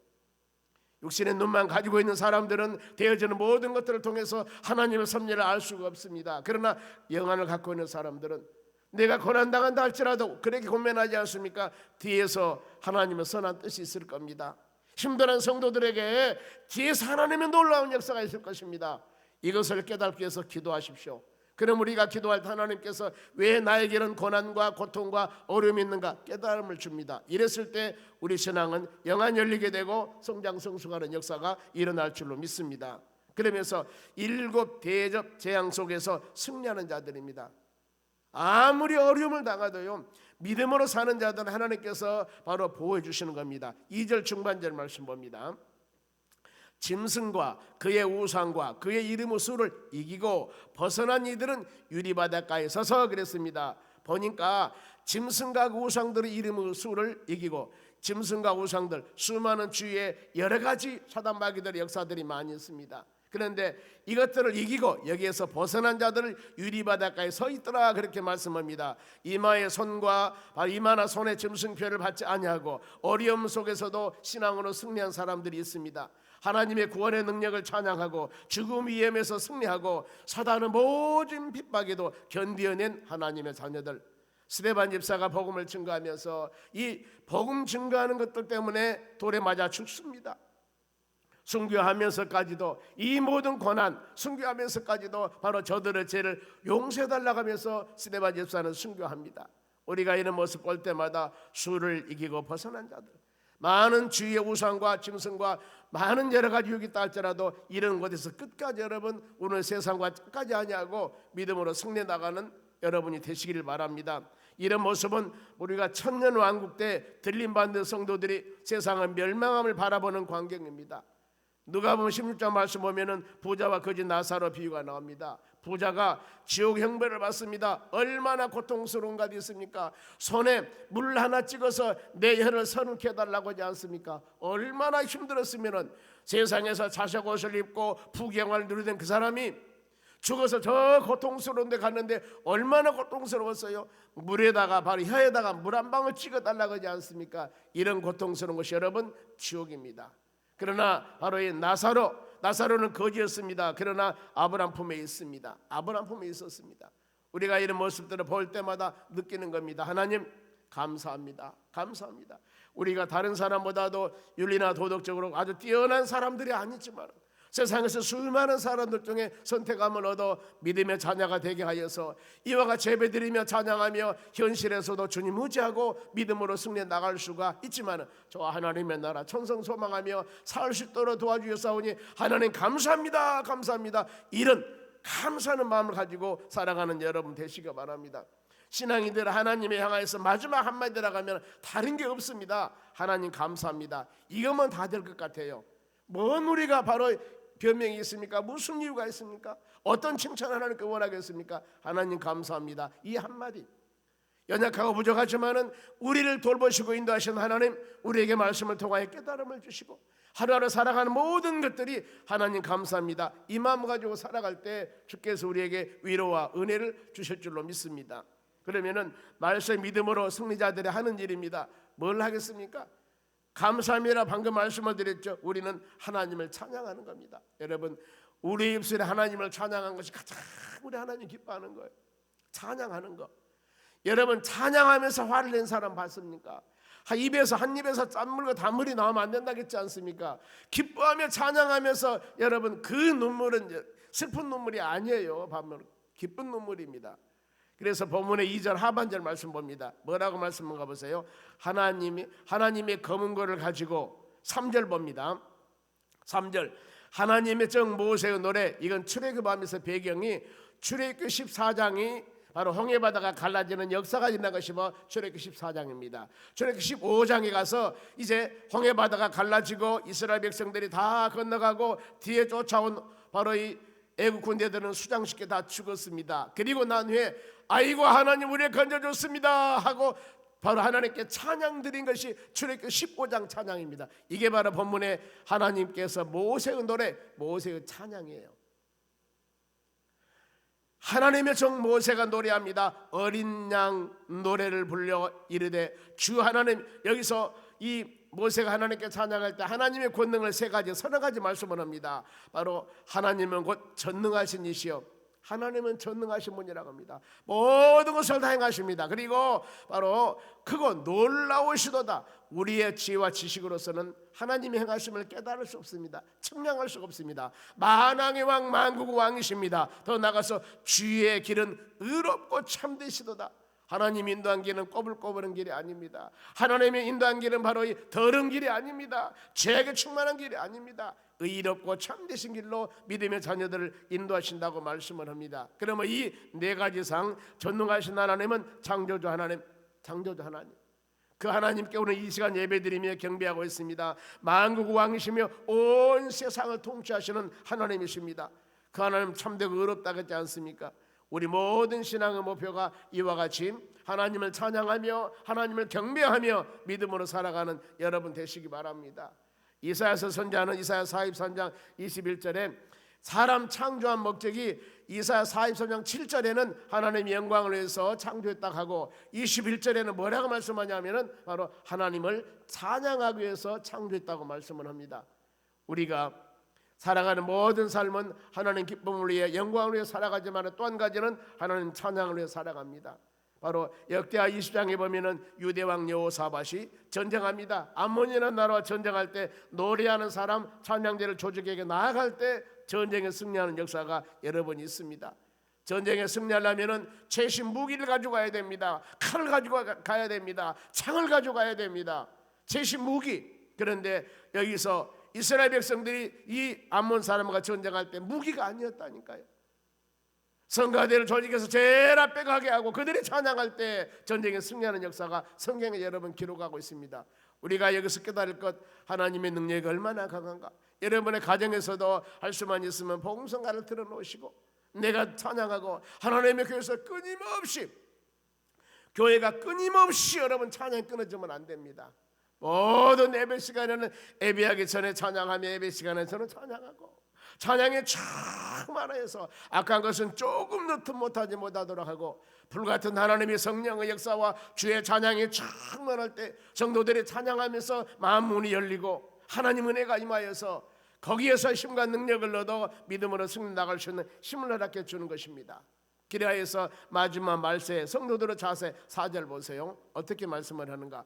육신의 눈만 가지고 있는 사람들은 되어지는 모든 것들을 통해서 하나님의 섭리를 알 수가 없습니다. 그러나 영안을 갖고 있는 사람들은 내가 고난당한다 할지라도 그렇게 고민하지 않습니까? 뒤에서 하나님의 선한 뜻이 있을 겁니다. 힘들은 성도들에게 뒤에서 하나님의 놀라운 역사가 있을 것입니다. 이것을 깨닫기 위해서 기도하십시오. 그럼 우리가 기도할 때 하나님께서 왜 나에게는 고난과 고통과 어려움이 있는가 깨달음을 줍니다. 이랬을 때 우리 신앙은 영안 열리게 되고 성장 성숙하는 역사가 일어날 줄로 믿습니다. 그러면서 7 대접 재앙 속에서 승리하는 자들입니다. 아무리 어려움을 당하도요 믿음으로 사는 자들은 하나님께서 바로 보호해 주시는 겁니다. 2절 중반절 말씀 봅니다. 짐승과 그의 우상과 그의 이름의 수를 이기고 벗어난 이들은 유리바닷가에 서서 그랬습니다. 보니까 짐승과 그 우상들의 이름의 수를 이기고 짐승과 우상들 수많은 주위에 여러 가지 사단마귀들의 역사들이 많이 있습니다. 그런데 이것들을 이기고 여기에서 벗어난 자들을 유리바닷가에 서 있더라 그렇게 말씀합니다. 이마의 손과 이마나 손에 짐승표를 받지 아니하고 어려움 속에서도 신앙으로 승리한 사람들이 있습니다. 하나님의 구원의 능력을 찬양하고 죽음 위험에서 승리하고 사단의 모든 핍박에도 견디어낸 하나님의 자녀들. 스데반 집사가 복음을 증거하면서 이 복음 증거하는 것들 때문에 돌에 맞아 죽습니다. 순교하면서까지도 이 모든 고난 순교하면서까지도 바로 저들의 죄를 용서해달라고 하면서 스데반 집사는 순교합니다. 우리가 이런 모습 볼 때마다 수를 이기고 벗어난 자들, 많은 주위의 우상과 짐승과 많은 여러 가지 유혹이 있다 할지라도 이런 곳에서 끝까지 여러분 오늘 세상과 끝까지 아니하고 믿음으로 승리해 나가는 여러분이 되시기를 바랍니다. 이런 모습은 우리가 천년왕국 때 들림받는 성도들이 세상의 멸망함을 바라보는 광경입니다. 누가복음 16장 말씀 보면은 부자와 거지 나사로 비유가 나옵니다. 부자가 지옥 형벌을 받습니다. 얼마나 고통스러운가 있습니까? 손에 물 하나 찍어서 내 혀를 서늘케 해달라고 하지 않습니까? 얼마나 힘들었으면은 세상에서 자색 옷을 입고 부경을 누리던 그 사람이 죽어서 저 고통스러운 데 갔는데 얼마나 고통스러웠어요. 물에다가 바로 혀에다가 물 한 방울 찍어달라고 하지 않습니까? 이런 고통스러운 것이 여러분 지옥입니다. 그러나 바로 이 나사로는 거지였습니다. 그러나 아브라함 품에 있습니다. 아브라함 품에 있었습니다. 우리가 이런 모습들을 볼 때마다 느끼는 겁니다. 하나님 감사합니다. 감사합니다. 우리가 다른 사람보다도 윤리나 도덕적으로 아주 뛰어난 사람들이 아니지만 세상에서 수많은 사람들 중에 선택함을 얻어 믿음의 자녀가 되게 하여서 이와 같이 예배드리며 찬양하며 현실에서도 주님 의지하고 믿음으로 승리해 나갈 수가 있지만 저 하나님의 나라 천성 소망하며 살 수 있도록 도와주셨사오니 하나님 감사합니다. 감사합니다. 이런 감사하는 마음을 가지고 살아가는 여러분 되시기 바랍니다. 신앙인들 하나님의 향하여서 마지막 한마디 들어가면 다른 게 없습니다. 하나님 감사합니다. 이것만 다 될 것 같아요. 뭔 우리가 바로 변명이 있습니까? 무슨 이유가 있습니까? 어떤 칭찬 하나님께 원하겠습니까? 하나님 감사합니다. 이 한마디. 연약하고 부족하지만은 우리를 돌보시고 인도하시는 하나님, 우리에게 말씀을 통하여 깨달음을 주시고 하루하루 살아가는 모든 것들이 하나님 감사합니다. 이 마음 가지고 살아갈 때 주께서 우리에게 위로와 은혜를 주실 줄로 믿습니다. 그러면은 말씀 믿음으로 승리자들이 하는 일입니다. 뭘 하겠습니까? 감사합니다. 방금 말씀을 드렸죠. 우리는 하나님을 찬양하는 겁니다. 여러분, 우리 입술에 하나님을 찬양하는 것이 가장 우리 하나님 기뻐하는 거예요. 찬양하는 거. 여러분, 찬양하면서 화를 낸 사람 봤습니까? 한 입에서 짠물과 단물이 나오면 안 된다겠지 않습니까? 기뻐하며 찬양하면서 여러분 그 눈물은 슬픈 눈물이 아니에요. 기쁜 눈물입니다. 그래서 본문의 2절 하반절 말씀 봅니다. 뭐라고 말씀한가 보세요. 하나님의 검은 거를 가지고 3절 봅니다. 3절 하나님의 정 모세의 노래. 이건 출애굽하면서 배경이 출애굽 14장이 바로 홍해바다가 갈라지는 역사가 있는 것이 출애굽기 14장입니다. 출애굽기 15장에 가서 이제 홍해바다가 갈라지고 이스라엘 백성들이 다 건너가고 뒤에 쫓아온 바로 이 애국 군대들은 수장쉽게 다 죽었습니다. 그리고 난 후에 아이고 하나님 우리를 건져줬습니다 하고 바로 하나님께 찬양 드린 것이 출애굽기 15장 찬양입니다. 이게 바로 본문에 하나님께서 모세의 노래, 모세의 찬양이에요. 하나님의 종 모세가 노래합니다. 어린 양 노래를 불려 이르되 주 하나님, 여기서 이 모세가 하나님께 찬양할 때 하나님의 권능을 세 가지, 서너 가지 말씀을 합니다. 바로 하나님은 곧 전능하신 이시여, 하나님은 전능하신 분이라고 합니다. 모든 것을 다 행하십니다. 그리고 바로 크고 놀라우시도다. 우리의 지혜와 지식으로서는 하나님이 행하심을 깨달을 수 없습니다. 측량할 수가 없습니다. 만왕의 왕 만국의 왕이십니다. 더 나아가서 주의 길은 의롭고 참되시도다. 하나님 인도한 길은 꼬불꼬불한 길이 아닙니다. 하나님의 인도한 길은 바로 이 더러운 길이 아닙니다. 죄에 충만한 길이 아닙니다. 의롭고 참되신 길로 믿음의 자녀들을 인도하신다고 말씀을 합니다. 그러면 이 네 가지 상, 전능하신 하나님은 창조주 하나님, 창조주 하나님, 그 하나님께 오늘 이 시간 예배드리며 경배하고 있습니다. 만국의 왕이시며 온 세상을 통치하시는 하나님이십니다. 그 하나님 참되고 의롭다고 했지 않습니까? 우리 모든 신앙의 목표가 이와 같이 하나님을 찬양하며 하나님을 경배하며 믿음으로 살아가는 여러분 되시기 바랍니다. 이사야서 선지자는 이사야 43장 21절에 사람 창조한 목적이 이사야 43장 7절에는 하나님의 영광을 위해서 창조했다 하고 21절에는 뭐라고 말씀하냐면은 바로 하나님을 찬양하기 위해서 창조했다고 말씀을 합니다. 우리가 살아가는 모든 삶은 하나님 기쁨을 위해 영광을 위해 살아가지만 또 한 가지는 하나님 찬양을 위해 살아갑니다. 바로 역대하 20장에 보면은 유대왕 여호사밧이 전쟁합니다. 암몬이라는 나라와 전쟁할 때 노래하는 사람, 찬양제를 조직에게 나아갈 때 전쟁에 승리하는 역사가 여러 번 있습니다. 전쟁에 승리하려면은 최신 무기를 가지고 가야 됩니다. 칼을 가지고 가야 됩니다. 창을 가지고 가야 됩니다. 최신 무기. 그런데 여기서 이스라엘 백성들이 이 암몬 사람과 전쟁할 때 무기가 아니었다니까요. 성가대를 조직해서 제일 앞에 가게 하고 그들이 찬양할 때 전쟁에 승리하는 역사가 성경에 여러 번 기록하고 있습니다. 우리가 여기서 깨달을 것, 하나님의 능력이 얼마나 강한가. 여러분의 가정에서도 할 수만 있으면 복음성가를 틀어놓으시고 내가 찬양하고 하나님의 교회에서 끊임없이, 교회가 끊임없이 여러분 찬양이 끊어지면 안 됩니다. 모든 예배 시간에는 예배하기 전에 찬양하며 예배 시간에서는 찬양하고 찬양에 충만해서 악한 것은 조금 더 못하지 못하도록 하고 불같은 하나님의 성령의 역사와 주의 찬양이 충만할 때 성도들이 찬양하면서 마음 문이 열리고 하나님 은혜가 임하여서 거기에서 힘과 능력을 얻어 믿음으로 승리 나갈 수 있는 힘을 허락해 주는 것입니다. 기라에서 마지막 말세 성도들의 자세 4절 보세요. 어떻게 말씀을 하는가?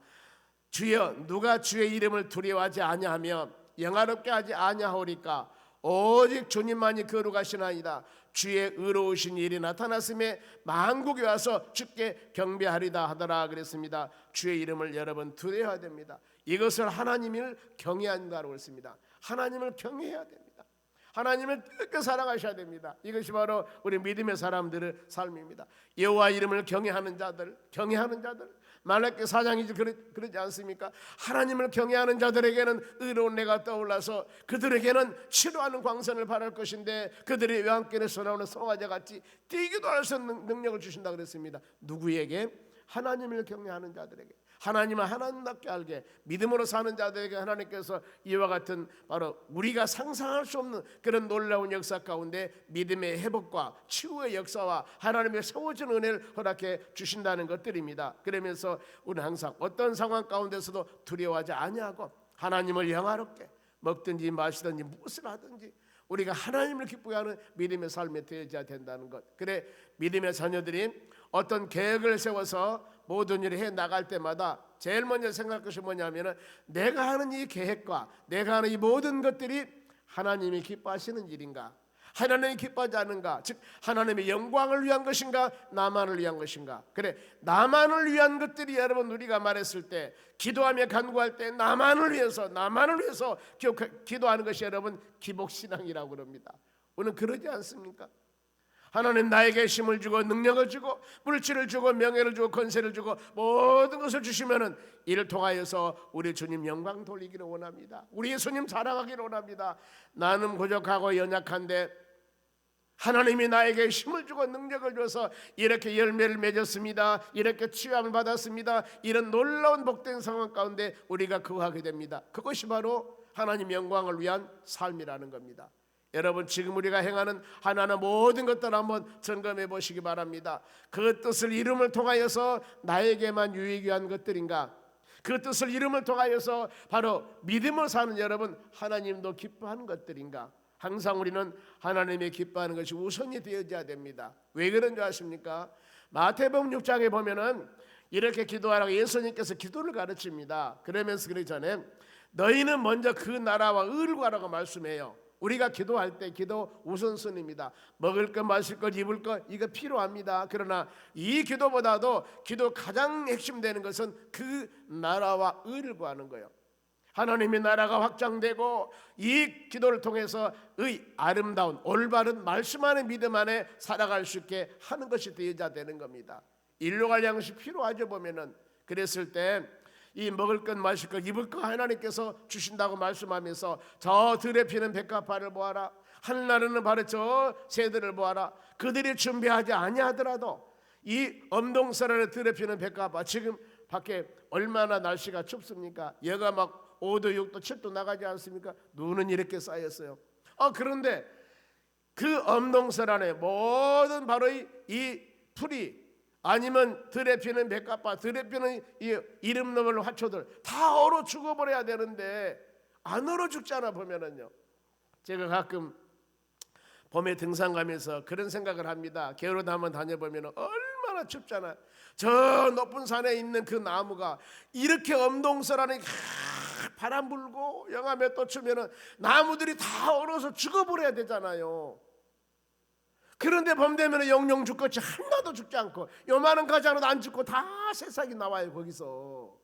주여 누가 주의 이름을 두려워하지 아니하며 영화롭게 하지 아니하오리까? 오직 주님만이 거룩하시나이다. 주의 의로우신 일이 나타났음에 만국에 와서 주께 경배하리다 하더라 그랬습니다. 주의 이름을 여러분 두려워해야 됩니다. 이것을 하나님을 경외한다고 했습니다. 하나님을 경외해야 됩니다. 하나님을 뜨겁게 사랑하셔야 됩니다. 이것이 바로 우리 믿음의 사람들의 삶입니다. 여호와 이름을 경외하는 자들, 말라기 4장이지 그러지 않습니까? 하나님을 경외하는 자들에게는 의로운 내가 떠올라서 그들에게는 치료하는 광선을 바랄 것인데 그들이 외환길에서 나오는 송아지같이 뛰기도 할 수 있는 능력을 주신다 그랬습니다. 누구에게? 하나님을 경외하는 자들에게, 하나님을 하나님답게 알게 믿음으로 사는 자들에게 하나님께서 이와 같은 바로 우리가 상상할 수 없는 그런 놀라운 역사 가운데 믿음의 회복과 치유의 역사와 하나님의 세워진 은혜를 허락해 주신다는 것들입니다. 그러면서 우리는 항상 어떤 상황 가운데서도 두려워하지 아니하고 하나님을 영화롭게 먹든지 마시든지 무엇을 하든지 우리가 하나님을 기쁘게 하는 믿음의 삶에 되어야 된다는 것. 그래 믿음의 자녀들이 어떤 계획을 세워서 모든 일을 해 나갈 때마다 제일 먼저 생각할 것이 뭐냐면은 내가 하는 이 계획과 내가 하는 이 모든 것들이 하나님이 기뻐하시는 일인가, 하나님이 기뻐하지 않는가, 즉 하나님의 영광을 위한 것인가, 나만을 위한 것인가. 그래 나만을 위한 것들이 여러분 우리가 말했을 때 기도하며 간구할 때 나만을 위해서 기도하는 것이 여러분 기복신앙이라고 그럽니다. 오늘 그러지 않습니까? 하나님 나에게 힘을 주고 능력을 주고 물질을 주고 명예를 주고 권세를 주고 모든 것을 주시면은 이를 통하여서 우리 주님 영광 돌리기를 원합니다. 우리 예수님 자랑하기를 원합니다. 나는 부족하고 연약한데 하나님이 나에게 힘을 주고 능력을 줘서 이렇게 열매를 맺었습니다. 이렇게 치유함을 받았습니다. 이런 놀라운 복된 상황 가운데 우리가 거하게 됩니다. 그것이 바로 하나님 영광을 위한 삶이라는 겁니다. 여러분, 지금 우리가 행하는 하나하나 모든 것들 한번 점검해 보시기 바랍니다. 그 뜻을 이름을 통하여서 나에게만 유익이 한 것들인가? 그 뜻을 이름을 통하여서 바로 믿음을 사는 여러분 하나님도 기뻐하는 것들인가? 항상 우리는 하나님이 기뻐하는 것이 우선이 되어져야 됩니다. 왜 그런 줄 아십니까? 마태복음 6장에 보면은 이렇게 기도하라고 예수님께서 기도를 가르칩니다. 그러면서 그러기 전에 너희는 먼저 그 나라와 의를 구하라고 말씀해요. 우리가 기도할 때 기도 우선순위입니다. 먹을 것, 마실 것, 입을 것 이거 필요합니다. 그러나 이 기도보다도 기도 가장 핵심되는 것은 그 나라와 의를 구하는 거예요. 하나님의 나라가 확장되고 이 기도를 통해서 의 아름다운 올바른 말씀 안에 믿음 안에 살아갈 수 있게 하는 것이 되어야 되는 겁니다. 일용할 양식 필요하죠. 보면은 그랬을 때 이 먹을 것 마실 것 입을 것 하나님께서 주신다고 말씀하면서 저 들에 피는 백합화를 보아라. 하늘나라는 바로 저 새들을 보아라. 그들이 준비하지 아니하더라도 이 엄동설 들에 피는 백합화 지금 밖에 얼마나 날씨가 춥습니까? 얘가 막 5도 6도 7도 나가지 않습니까? 눈은 이렇게 쌓였어요. 그런데 그 엄동설 안에 모든 바로 이 풀이 아니면 들에 피는 백합화 들에 피는 이 이름 넘을 화초들 다 얼어 죽어버려야 되는데 안 얼어 죽잖아. 보면은요, 제가 가끔 봄에 등산 가면서 그런 생각을 합니다. 겨울에도 한번 다녀보면 얼마나 춥잖아요. 저 높은 산에 있는 그 나무가 이렇게 엄동설 안에 바람 불고 영하 몇 도 추면은 나무들이 다 얼어서 죽어버려야 되잖아요. 그런데 봄 되면 영영 죽겠지 하나도 죽지 않고 요만한 가지 하나도 안 죽고 다 새싹이 나와요. 거기서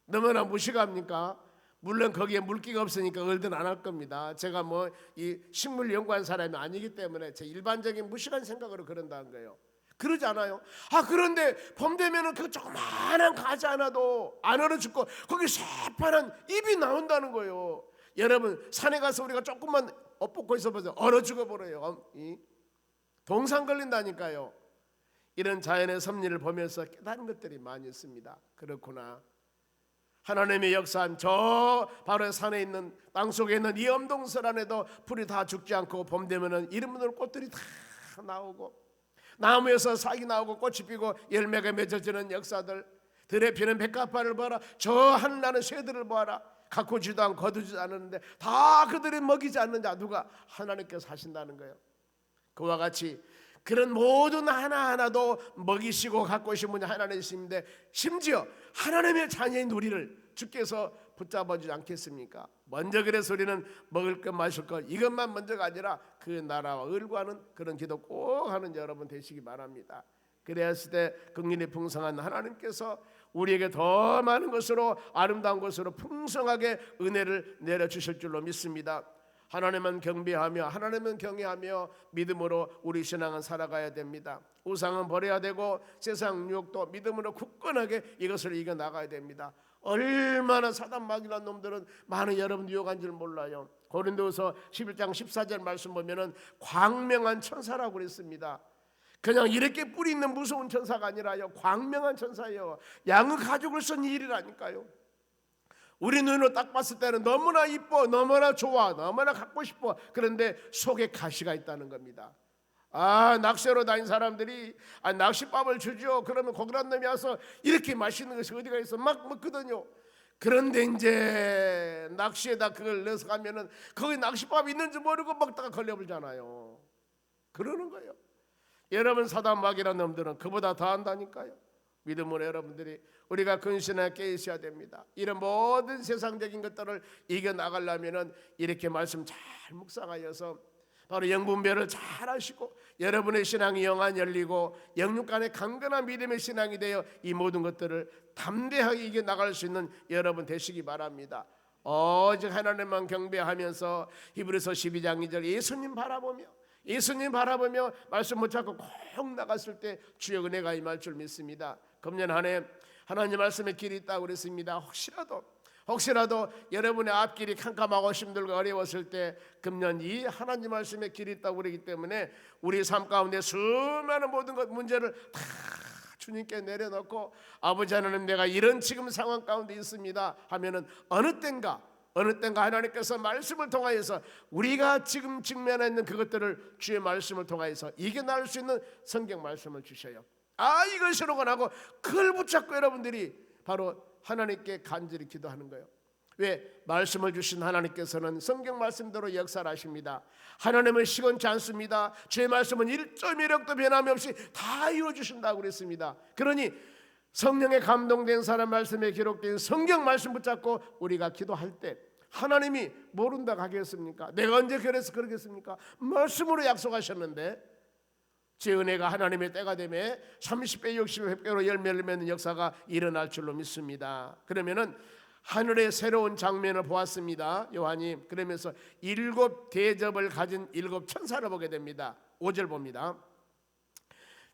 너무나 무식합니까? 물론 거기에 물기가 없으니까 얼든 안 할 겁니다. 제가 뭐 이 식물 연구한 사람이 아니기 때문에 제 일반적인 무식한 생각으로 그런다는 거예요. 그러지 않아요. 그런데 봄 되면은 그 조그마한 가지 하나도 안 얼어 죽고 거기 새파란 잎이 나온다는 거예요. 여러분, 산에 가서 우리가 조금만 엇벗고 있어 보세요. 얼어 죽어버려요. 동상 걸린다니까요. 이런 자연의 섭리를 보면서 깨달은 것들이 많이 있습니다. 그렇구나. 하나님의 역사한 저 바로 산에 있는 땅속에 있는 이 엄동설 안에도 풀이 다 죽지 않고 봄 되면은 이름 없는 꽃들이 다 나오고 나무에서 싹이 나오고 꽃이 피고 열매가 맺어지는 역사들, 들에 피는 백합화를 보아라. 저 하늘나는 새들을 보아라. 가꾸지도 않고 거두지도 않았는데 다 그들이 먹이지 않는 자 누가? 하나님께서 하신다는 거예요. 그와 같이 그런 모든 하나하나도 먹이시고 가꾸시는 분이 하나님이신데 심지어 하나님의 자녀인 우리를 주께서 붙잡아주지 않겠습니까? 먼저 그래서 우리는 먹을 것 마실 것 이것만 먼저가 아니라 그 나라와 의를 구하는 그런 기도 꼭 하는 여러분 되시기 바랍니다. 그래야을 때 긍휼이 풍성한 하나님께서 우리에게 더 많은 것으로 아름다운 것으로 풍성하게 은혜를 내려주실 줄로 믿습니다. 하나님은 경배하며 하나님은 경외하며 믿음으로 우리 신앙은 살아가야 됩니다. 우상은 버려야 되고 세상 유혹도 믿음으로 굳건하게 이것을 이겨나가야 됩니다. 얼마나 사단 마귀란 놈들은 많은 여러분 유혹한 줄 몰라요. 고린도서 11장 14절 말씀 보면은 광명한 천사라고 그랬습니다. 그냥 이렇게 뿌리 있는 무서운 천사가 아니라요, 광명한 천사예요. 양의 가죽을 쓴 일이라니까요. 우리 눈으로 딱 봤을 때는 너무나 이뻐, 너무나 좋아, 너무나 갖고 싶어. 그런데 속에 가시가 있다는 겁니다. 낚시로 다닌 사람들이 낚시밥을 주죠. 그러면 고기란 놈이 와서 이렇게 맛있는 것이 어디가 있어 막 먹거든요. 그런데 이제 낚시에다 그걸 넣어서 가면은 거기 낚시밥이 있는지 모르고 먹다가 걸려버리잖아요. 그러는 거예요. 여러분, 사단 마귀란 놈들은 그보다 더 한다니까요. 믿음으로 여러분들이 우리가 근신하게 깨 있어야 됩니다. 이런 모든 세상적인 것들을 이겨나가려면 이렇게 말씀 잘 묵상하여서 바로 영분별을 잘 하시고 여러분의 신앙이 영안 열리고 영육 간의 강건한 믿음의 신앙이 되어 이 모든 것들을 담대하게 이겨나갈 수 있는 여러분 되시기 바랍니다. 오직 하나님만 경배하면서 히브리서 12장 2절 예수님 바라보며 예수님 바라보며 말씀 못 찾고 꼭 나갔을 때 주의 은혜가 임할 줄 믿습니다. 금년 한 해 하나님 말씀의 길이 있다고 그랬습니다. 혹시라도 여러분의 앞길이 캄캄하고 힘들고 어려웠을 때 금년 이 하나님 말씀의 길이 있다고 그러기 때문에 우리 삶 가운데 수많은 모든 것 문제를 다 주님께 내려놓고 아버지 하나님 내가 이런 지금 상황 가운데 있습니다 하면은 어느 땐가 하나님께서 말씀을 통하여서 우리가 지금 직면해 있는 그것들을 주의 말씀을 통하여서 이겨낼 수 있는 성경 말씀을 주셔요. 이것이로건 하고 그걸 붙잡고 여러분들이 바로 하나님께 간절히 기도하는 거예요. 왜? 말씀을 주신 하나님께서는 성경 말씀대로 역사를 하십니다. 하나님은 시건치 않습니다. 주의 말씀은 1.1억도 변함이 없이 다 이루어주신다고 그랬습니다. 그러니 성령에 감동된 사람 말씀에 기록된 성경 말씀 붙잡고 우리가 기도할 때 하나님이 모른다고 하겠습니까? 내가 언제 그러겠습니까? 말씀으로 약속하셨는데 제 은혜가 하나님의 때가 되매 30배 60배 100배로 열매를 맺는 역사가 일어날 줄로 믿습니다. 그러면은 하늘의 새로운 장면을 보았습니다. 요한이 그러면서 7 대접을 가진 7 천사를 보게 됩니다. 5절 봅니다.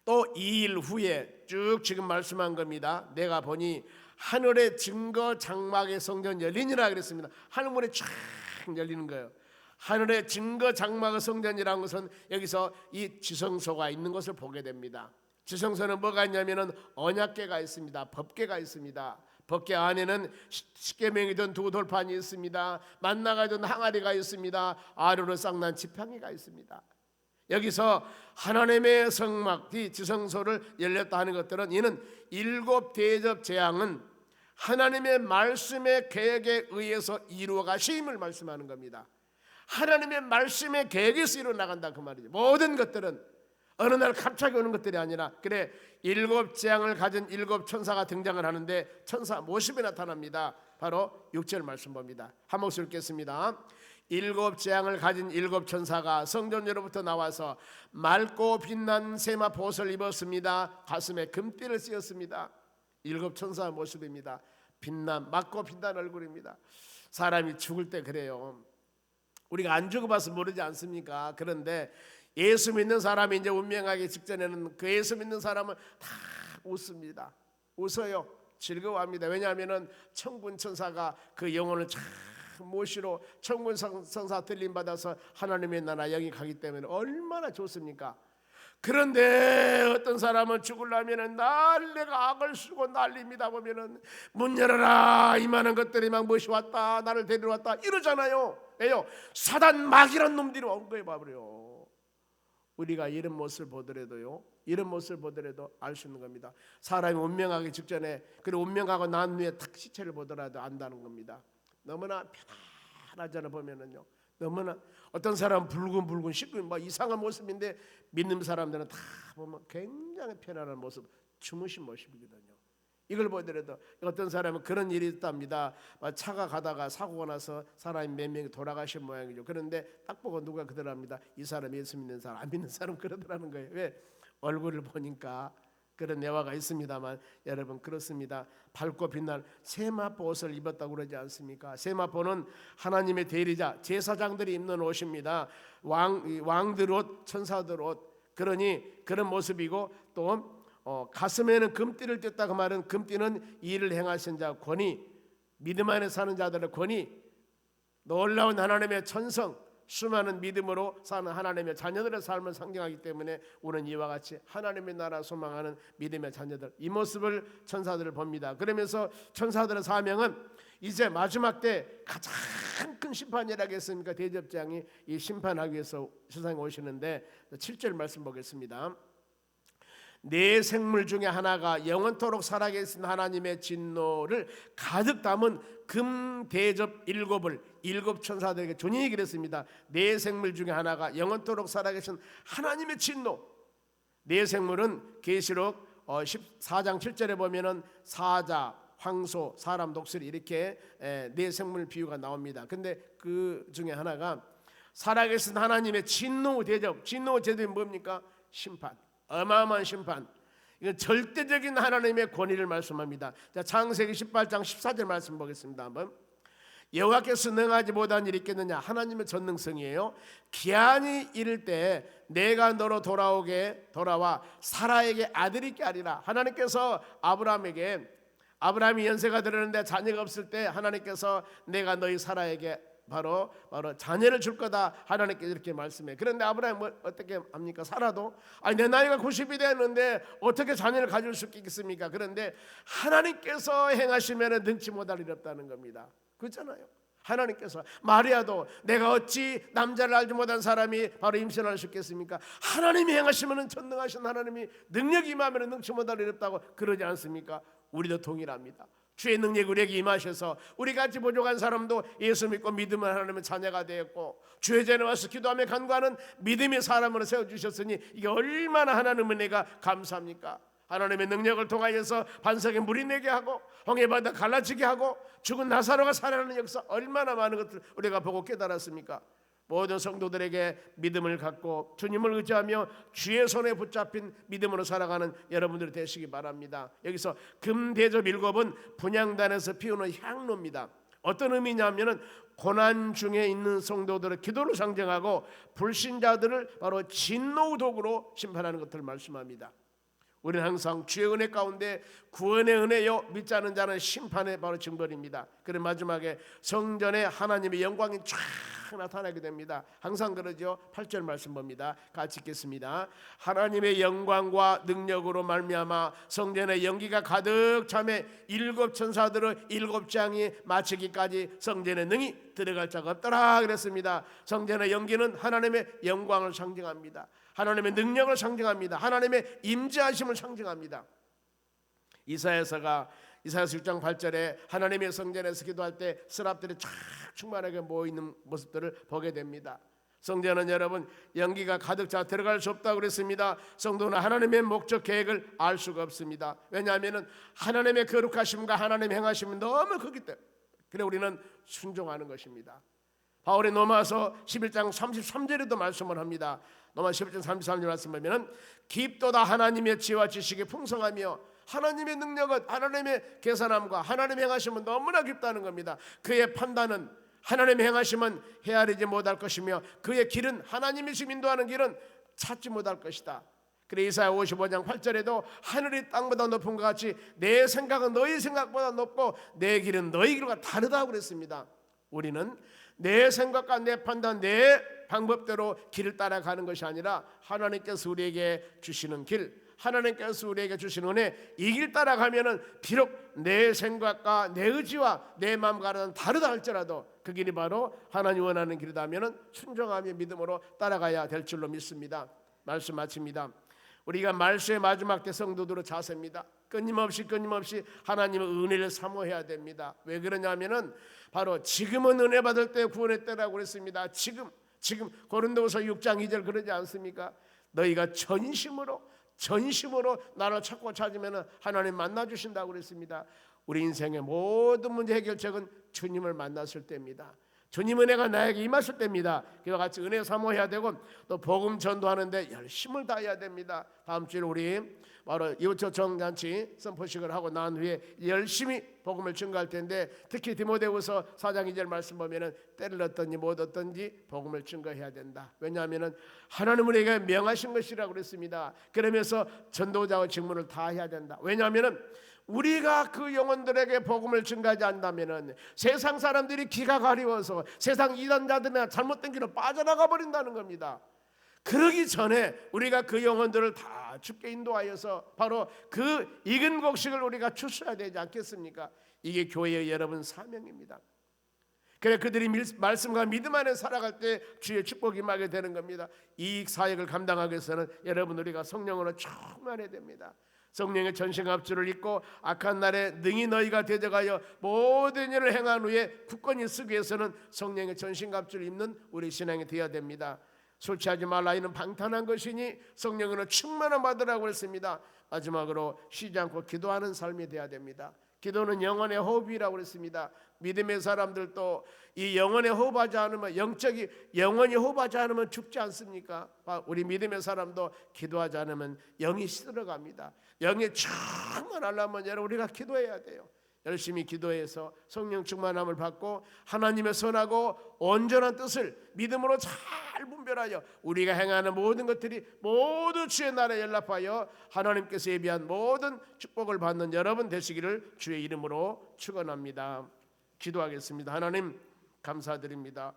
또 2일 후에 쭉 지금 말씀한 겁니다. 내가 보니 하늘의 증거 장막의 성전 열리니라 그랬습니다. 하늘문이 쫙 열리는 거예요. 하늘의 증거 장막의 성전이라는 것은 여기서 이 지성소가 있는 것을 보게 됩니다. 지성소는 뭐가 있냐면은 언약궤가 있습니다. 법궤가 있습니다. 법궤 안에는 십계명이던 2 돌판이 있습니다. 만나가 있던 항아리가 있습니다. 아로로 쌍난 지팡이가 있습니다. 여기서 하나님의 성막, 이 지성소를 열렸다 하는 것들은 이는 7 대접 재앙은 하나님의 말씀의 계획에 의해서 이루어 가심을 말씀하는 겁니다. 하나님의 말씀의 계획에서 일어나간다 그 말이죠. 모든 것들은 어느 날 갑자기 오는 것들이 아니라 그래 7 재앙을 가진 7 천사가 등장을 하는데 천사 모습이 나타납니다. 바로 6절 말씀 봅니다. 한 목소리 읽겠습니다. 7 재앙을 가진 7 천사가 성전으로부터 나와서 맑고 빛난 세마포 옷을 입었습니다. 가슴에 금띠를 씌었습니다. 7 천사의 모습입니다. 맑고 빛난 얼굴입니다. 사람이 죽을 때 그래요. 우리가 안 죽어봐서 모르지 않습니까? 그런데 예수 믿는 사람이 이제 운명하기 직전에는 그 예수 믿는 사람은 다 웃습니다. 웃어요. 즐거워합니다. 왜냐하면 천군 천사가 그 영혼을 참 모시러 천군 천사 들림 받아서 하나님의 나라 영이 가기 때문에 얼마나 좋습니까? 그런데 어떤 사람은 죽으려면 내가 악을 쓰고 난립니다 보면은 문 열어라 이만한 것들이 막 모셔왔다 나를 데리러 왔다 이러잖아요. 왜요? 사단 마귀란 놈들이 온 거예요. 봐버려. 우리가 이런 모습을 보더라도 알 수 있는 겁니다. 사람이 운명하기 직전에 그리고 운명하고 난 후에 탁 시체를 보더라도 안다는 겁니다. 너무나 편안하잖아 보면은요. 너무나 어떤 사람은 붉은 시꺼먼 뭐 이상한 모습인데 믿는 사람들은 다 보면 굉장히 편안한 모습, 주무신 모습이거든요. 이걸 보더라도 어떤 사람은 그런 일이 있답니다. 차가 가다가 사고가 나서 사람이 몇 명이 돌아가신 모양이죠. 그런데 딱 보고 누가 그러랍니다. 이 사람 예수 믿는 사람, 안 믿는 사람 그러더라는 거예요. 왜? 얼굴을 보니까 그런 내화가 있습니다만 여러분 그렇습니다. 밝고 빛날 세마포 옷을 입었다고 그러지 않습니까? 세마포는 하나님의 대리자 제사장들이 입는 옷입니다. 왕들 옷, 천사들 옷. 그러니 그런 모습이고 또 가슴에는 금띠를 뗐다 그 말은 금띠는 일을 행하신 자 권위, 믿음 안에 사는 자들의 권위, 놀라운 하나님의 천성, 수많은 믿음으로 사는 하나님의 자녀들의 삶을 상징하기 때문에 우리는 이와 같이 하나님의 나라 소망하는 믿음의 자녀들, 이 모습을 천사들을 봅니다. 그러면서 천사들의 사명은 이제 마지막 때 가장 큰 심판이라겠습니까? 대접장이 이 심판하기 위해서 세상에 오시는데 7절 말씀 보겠습니다. 네 생물 중에 하나가 영원토록 살아계신 하나님의 진노를 가득 담은 금 대접 7을 7 천사들에게 존이 그랬습니다. 네 생물 중에 하나가 영원토록 살아계신 하나님의 진노. 네 생물은 계시록 14장 7절에 보면은 사자, 황소, 사람, 독수리 이렇게 네 생물 비유가 나옵니다. 근데 그 중에 하나가 살아계신 하나님의 진노 대접. 진노 대접이 뭡니까? 심판. 어마어마한 심판. 이건 절대적인 하나님의 권위를 말씀합니다. 자, 창세기 18장 14절 말씀 보겠습니다. 한번. 여호와께서 능하지 못한 일이 있겠느냐? 하나님의 전능성이에요. 기한이 이를 때 내가 너로 돌아와 사라에게 아들이 있게 하리라. 하나님께서 아브라함이 연세가 들었는데 자녀가 없을 때 하나님께서 내가 너희 사라에게 바로 자녀를 줄 거다. 하나님께서 이렇게 말씀해. 그런데 아브라함이 어떻게 합니까? 사라도 내 나이가 90이 되었는데 어떻게 자녀를 가질 수 있겠습니까? 그런데 하나님께서 행하시면 능치 못할 일이 없다는 겁니다. 그렇잖아요. 하나님께서 마리아도 내가 어찌 남자를 알지 못한 사람이 바로 임신할 수 있겠습니까? 하나님이 행하시면 전능하신 하나님이 능력이 임하면 능치 못할 일이 없다고 그러지 않습니까? 우리도 동일합니다. 주의 능력이 우리에게 임하셔서 우리같이 부족한 사람도 예수 믿고 믿음을 하나님의 자녀가 되었고 주의 전에 와서 기도하며 간구하는 믿음의 사람으로 세워주셨으니 이게 얼마나 하나님의 은혜가 감사합니까? 하나님의 능력을 통하여서 반석에 물이 내게 하고 홍해바다 갈라지게 하고 죽은 나사로가 살아나는 역사, 얼마나 많은 것을 우리가 보고 깨달았습니까? 모든 성도들에게 믿음을 갖고 주님을 의지하며 주의 손에 붙잡힌 믿음으로 살아가는 여러분들이 되시기 바랍니다. 여기서 금대접 7은 분향단에서 피우는 향로입니다. 어떤 의미냐면은 고난 중에 있는 성도들의 기도를 상징하고 불신자들을 바로 진노 도구로 심판하는 것을 말씀합니다. 우리는 항상 주의 은혜 가운데 구원의 은혜요 믿지 않는 자는 심판의 바로 징벌입니다. 그런 마지막에 성전에 하나님의 영광이 쫙 나타나게 됩니다. 항상 그러죠. 8절 말씀 봅니다. 같이 읽겠습니다. 하나님의 영광과 능력으로 말미암아 성전에 연기가 가득 차매 7 천사들의 7장이 마치기까지 성전에 능히 들어갈 자가 없더라 그랬습니다. 성전의 연기는 하나님의 영광을 상징합니다. 하나님의 능력을 상징합니다. 하나님의 임재하심을 상징합니다. 이사야서 1장 8절에 하나님의 성전에서 기도할 때 스랍들이 쫙 충만하게 모이는 모습들을 보게 됩니다. 성전은 여러분 연기가 가득 차 들어갈 수 없다고 그랬습니다. 성도는 하나님의 목적 계획을 알 수가 없습니다. 왜냐하면 하나님의 거룩하심과 하나님의 행하심이 너무 크기 때문에 그래 우리는 순종하는 것입니다. 바울이 로마서 11장 33절에도 말씀을 합니다. 로마서 11장 33절 말씀하면 깊도다 하나님의 지혜와 지식이 풍성하며 하나님의 능력은 하나님의 계산함과 하나님의 행하심은 너무나 깊다는 겁니다. 그의 판단은 하나님의 행하심은 헤아리지 못할 것이며 그의 길은 하나님이 지금 인도하는 길은 찾지 못할 것이다. 그래 이사야 55장 8절에도 하늘이 땅보다 높은 것 같이 내 생각은 너희 생각보다 높고 내 길은 너희 길과 다르다고 그랬습니다. 우리는 내 생각과 내 판단, 내 방법대로 길을 따라가는 것이 아니라 하나님께서 우리에게 주시는 길, 하나님께서 우리에게 주시는 은혜, 이 길 따라가면은 비록 내 생각과 내 의지와 내 마음과는 다르다 할지라도 그 길이 바로 하나님 원하는 길이다면은 순종하며 믿음으로 따라가야 될 줄로 믿습니다. 말씀 마칩니다. 우리가 말씀의 마지막 때 성도들의 자세입니다. 끊임없이 하나님의 은혜를 사모해야 됩니다. 왜 그러냐면은 바로 지금은 은혜 받을 때 구원의 때라고 그랬습니다. 지금 고린도후서 6장 2절 그러지 않습니까? 너희가 전심으로 나를 찾으면 하나님 만나 주신다고 그랬습니다. 우리 인생의 모든 문제 해결책은 주님을 만났을 때입니다. 주님 은혜가 나에게 임했을 때입니다. 그와 같이 은혜 사모해야 되고 또 복음 전도하는데 열심을 다해야 됩니다. 다음 주에 우리 바로 이웃초청 잔치 선포식을 하고 난 후에 열심히 복음을 증거할 텐데 특히 디모데후서 4장 2절 말씀 보면은 때를 얻든지 못 얻든지 복음을 증거해야 된다. 왜냐하면은 하나님 우리에게 명하신 것이라고 그랬습니다. 그러면서 전도자의 직분을 다해야 된다. 왜냐하면은 우리가 그 영혼들에게 복음을 증거하지 않는다면은 세상 사람들이 귀가 가리워서 세상 이단자들이나 잘못된 길로 빠져나가 버린다는 겁니다. 그러기 전에 우리가 그 영혼들을 다 주께 인도하여서 바로 그 익은 곡식을 우리가 주셔야 되지 않겠습니까? 이게 교회의 여러분 사명입니다. 그래 그들이 말씀과 믿음 안에 살아갈 때 주의 축복이 임하게 되는 겁니다. 이 사역을 감당하기 위해서는 여러분 우리가 성령으로 충만해야 됩니다. 성령의 전신갑주를 입고 악한 날에 능히 너희가 대적하여 모든 일을 행한 후에 굳건히 쓰기 위해서는 성령의 전신갑주를 입는 우리 신앙이 되어야 됩니다. 술 취하지 말라 이는 방탄한 것이니 성령으로 충만함 받으라고 했습니다. 마지막으로 쉬지 않고 기도하는 삶이 되어야 됩니다. 기도는 영혼의 호흡이라고 했습니다. 믿음의 사람들도 이 영혼에 호흡하지 않으면 영혼이 호흡하지 않으면 죽지 않습니까? 우리 믿음의 사람도 기도하지 않으면 영이 시들어갑니다. 영이 충만하려면 여러분 우리가 기도해야 돼요. 열심히 기도해서 성령 충만함을 받고 하나님의 선하고 온전한 뜻을 믿음으로 잘 분별하여 우리가 행하는 모든 것들이 모두 주의 나라에 연락하여 하나님께서 예비한 모든 축복을 받는 여러분 되시기를 주의 이름으로 축원합니다. 기도하겠습니다. 하나님 감사드립니다.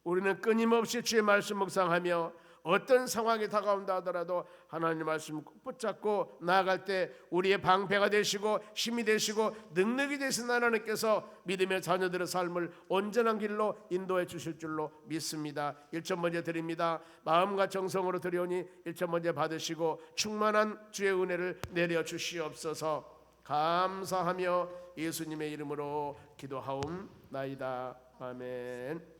우리는 끊임없이 주의 말씀 묵상하며 어떤 상황이 다가온다 하더라도 하나님 말씀 꼭 붙잡고 나아갈 때 우리의 방패가 되시고 힘이 되시고 능력이 되신 하나님께서 믿음의 자녀들의 삶을 온전한 길로 인도해 주실 줄로 믿습니다. 1천 번째 드립니다. 마음과 정성으로 드려오니 1천 번째 받으시고 충만한 주의 은혜를 내려 주시옵소서. 감사하며 예수님의 이름으로 기도하옵나이다. 아멘.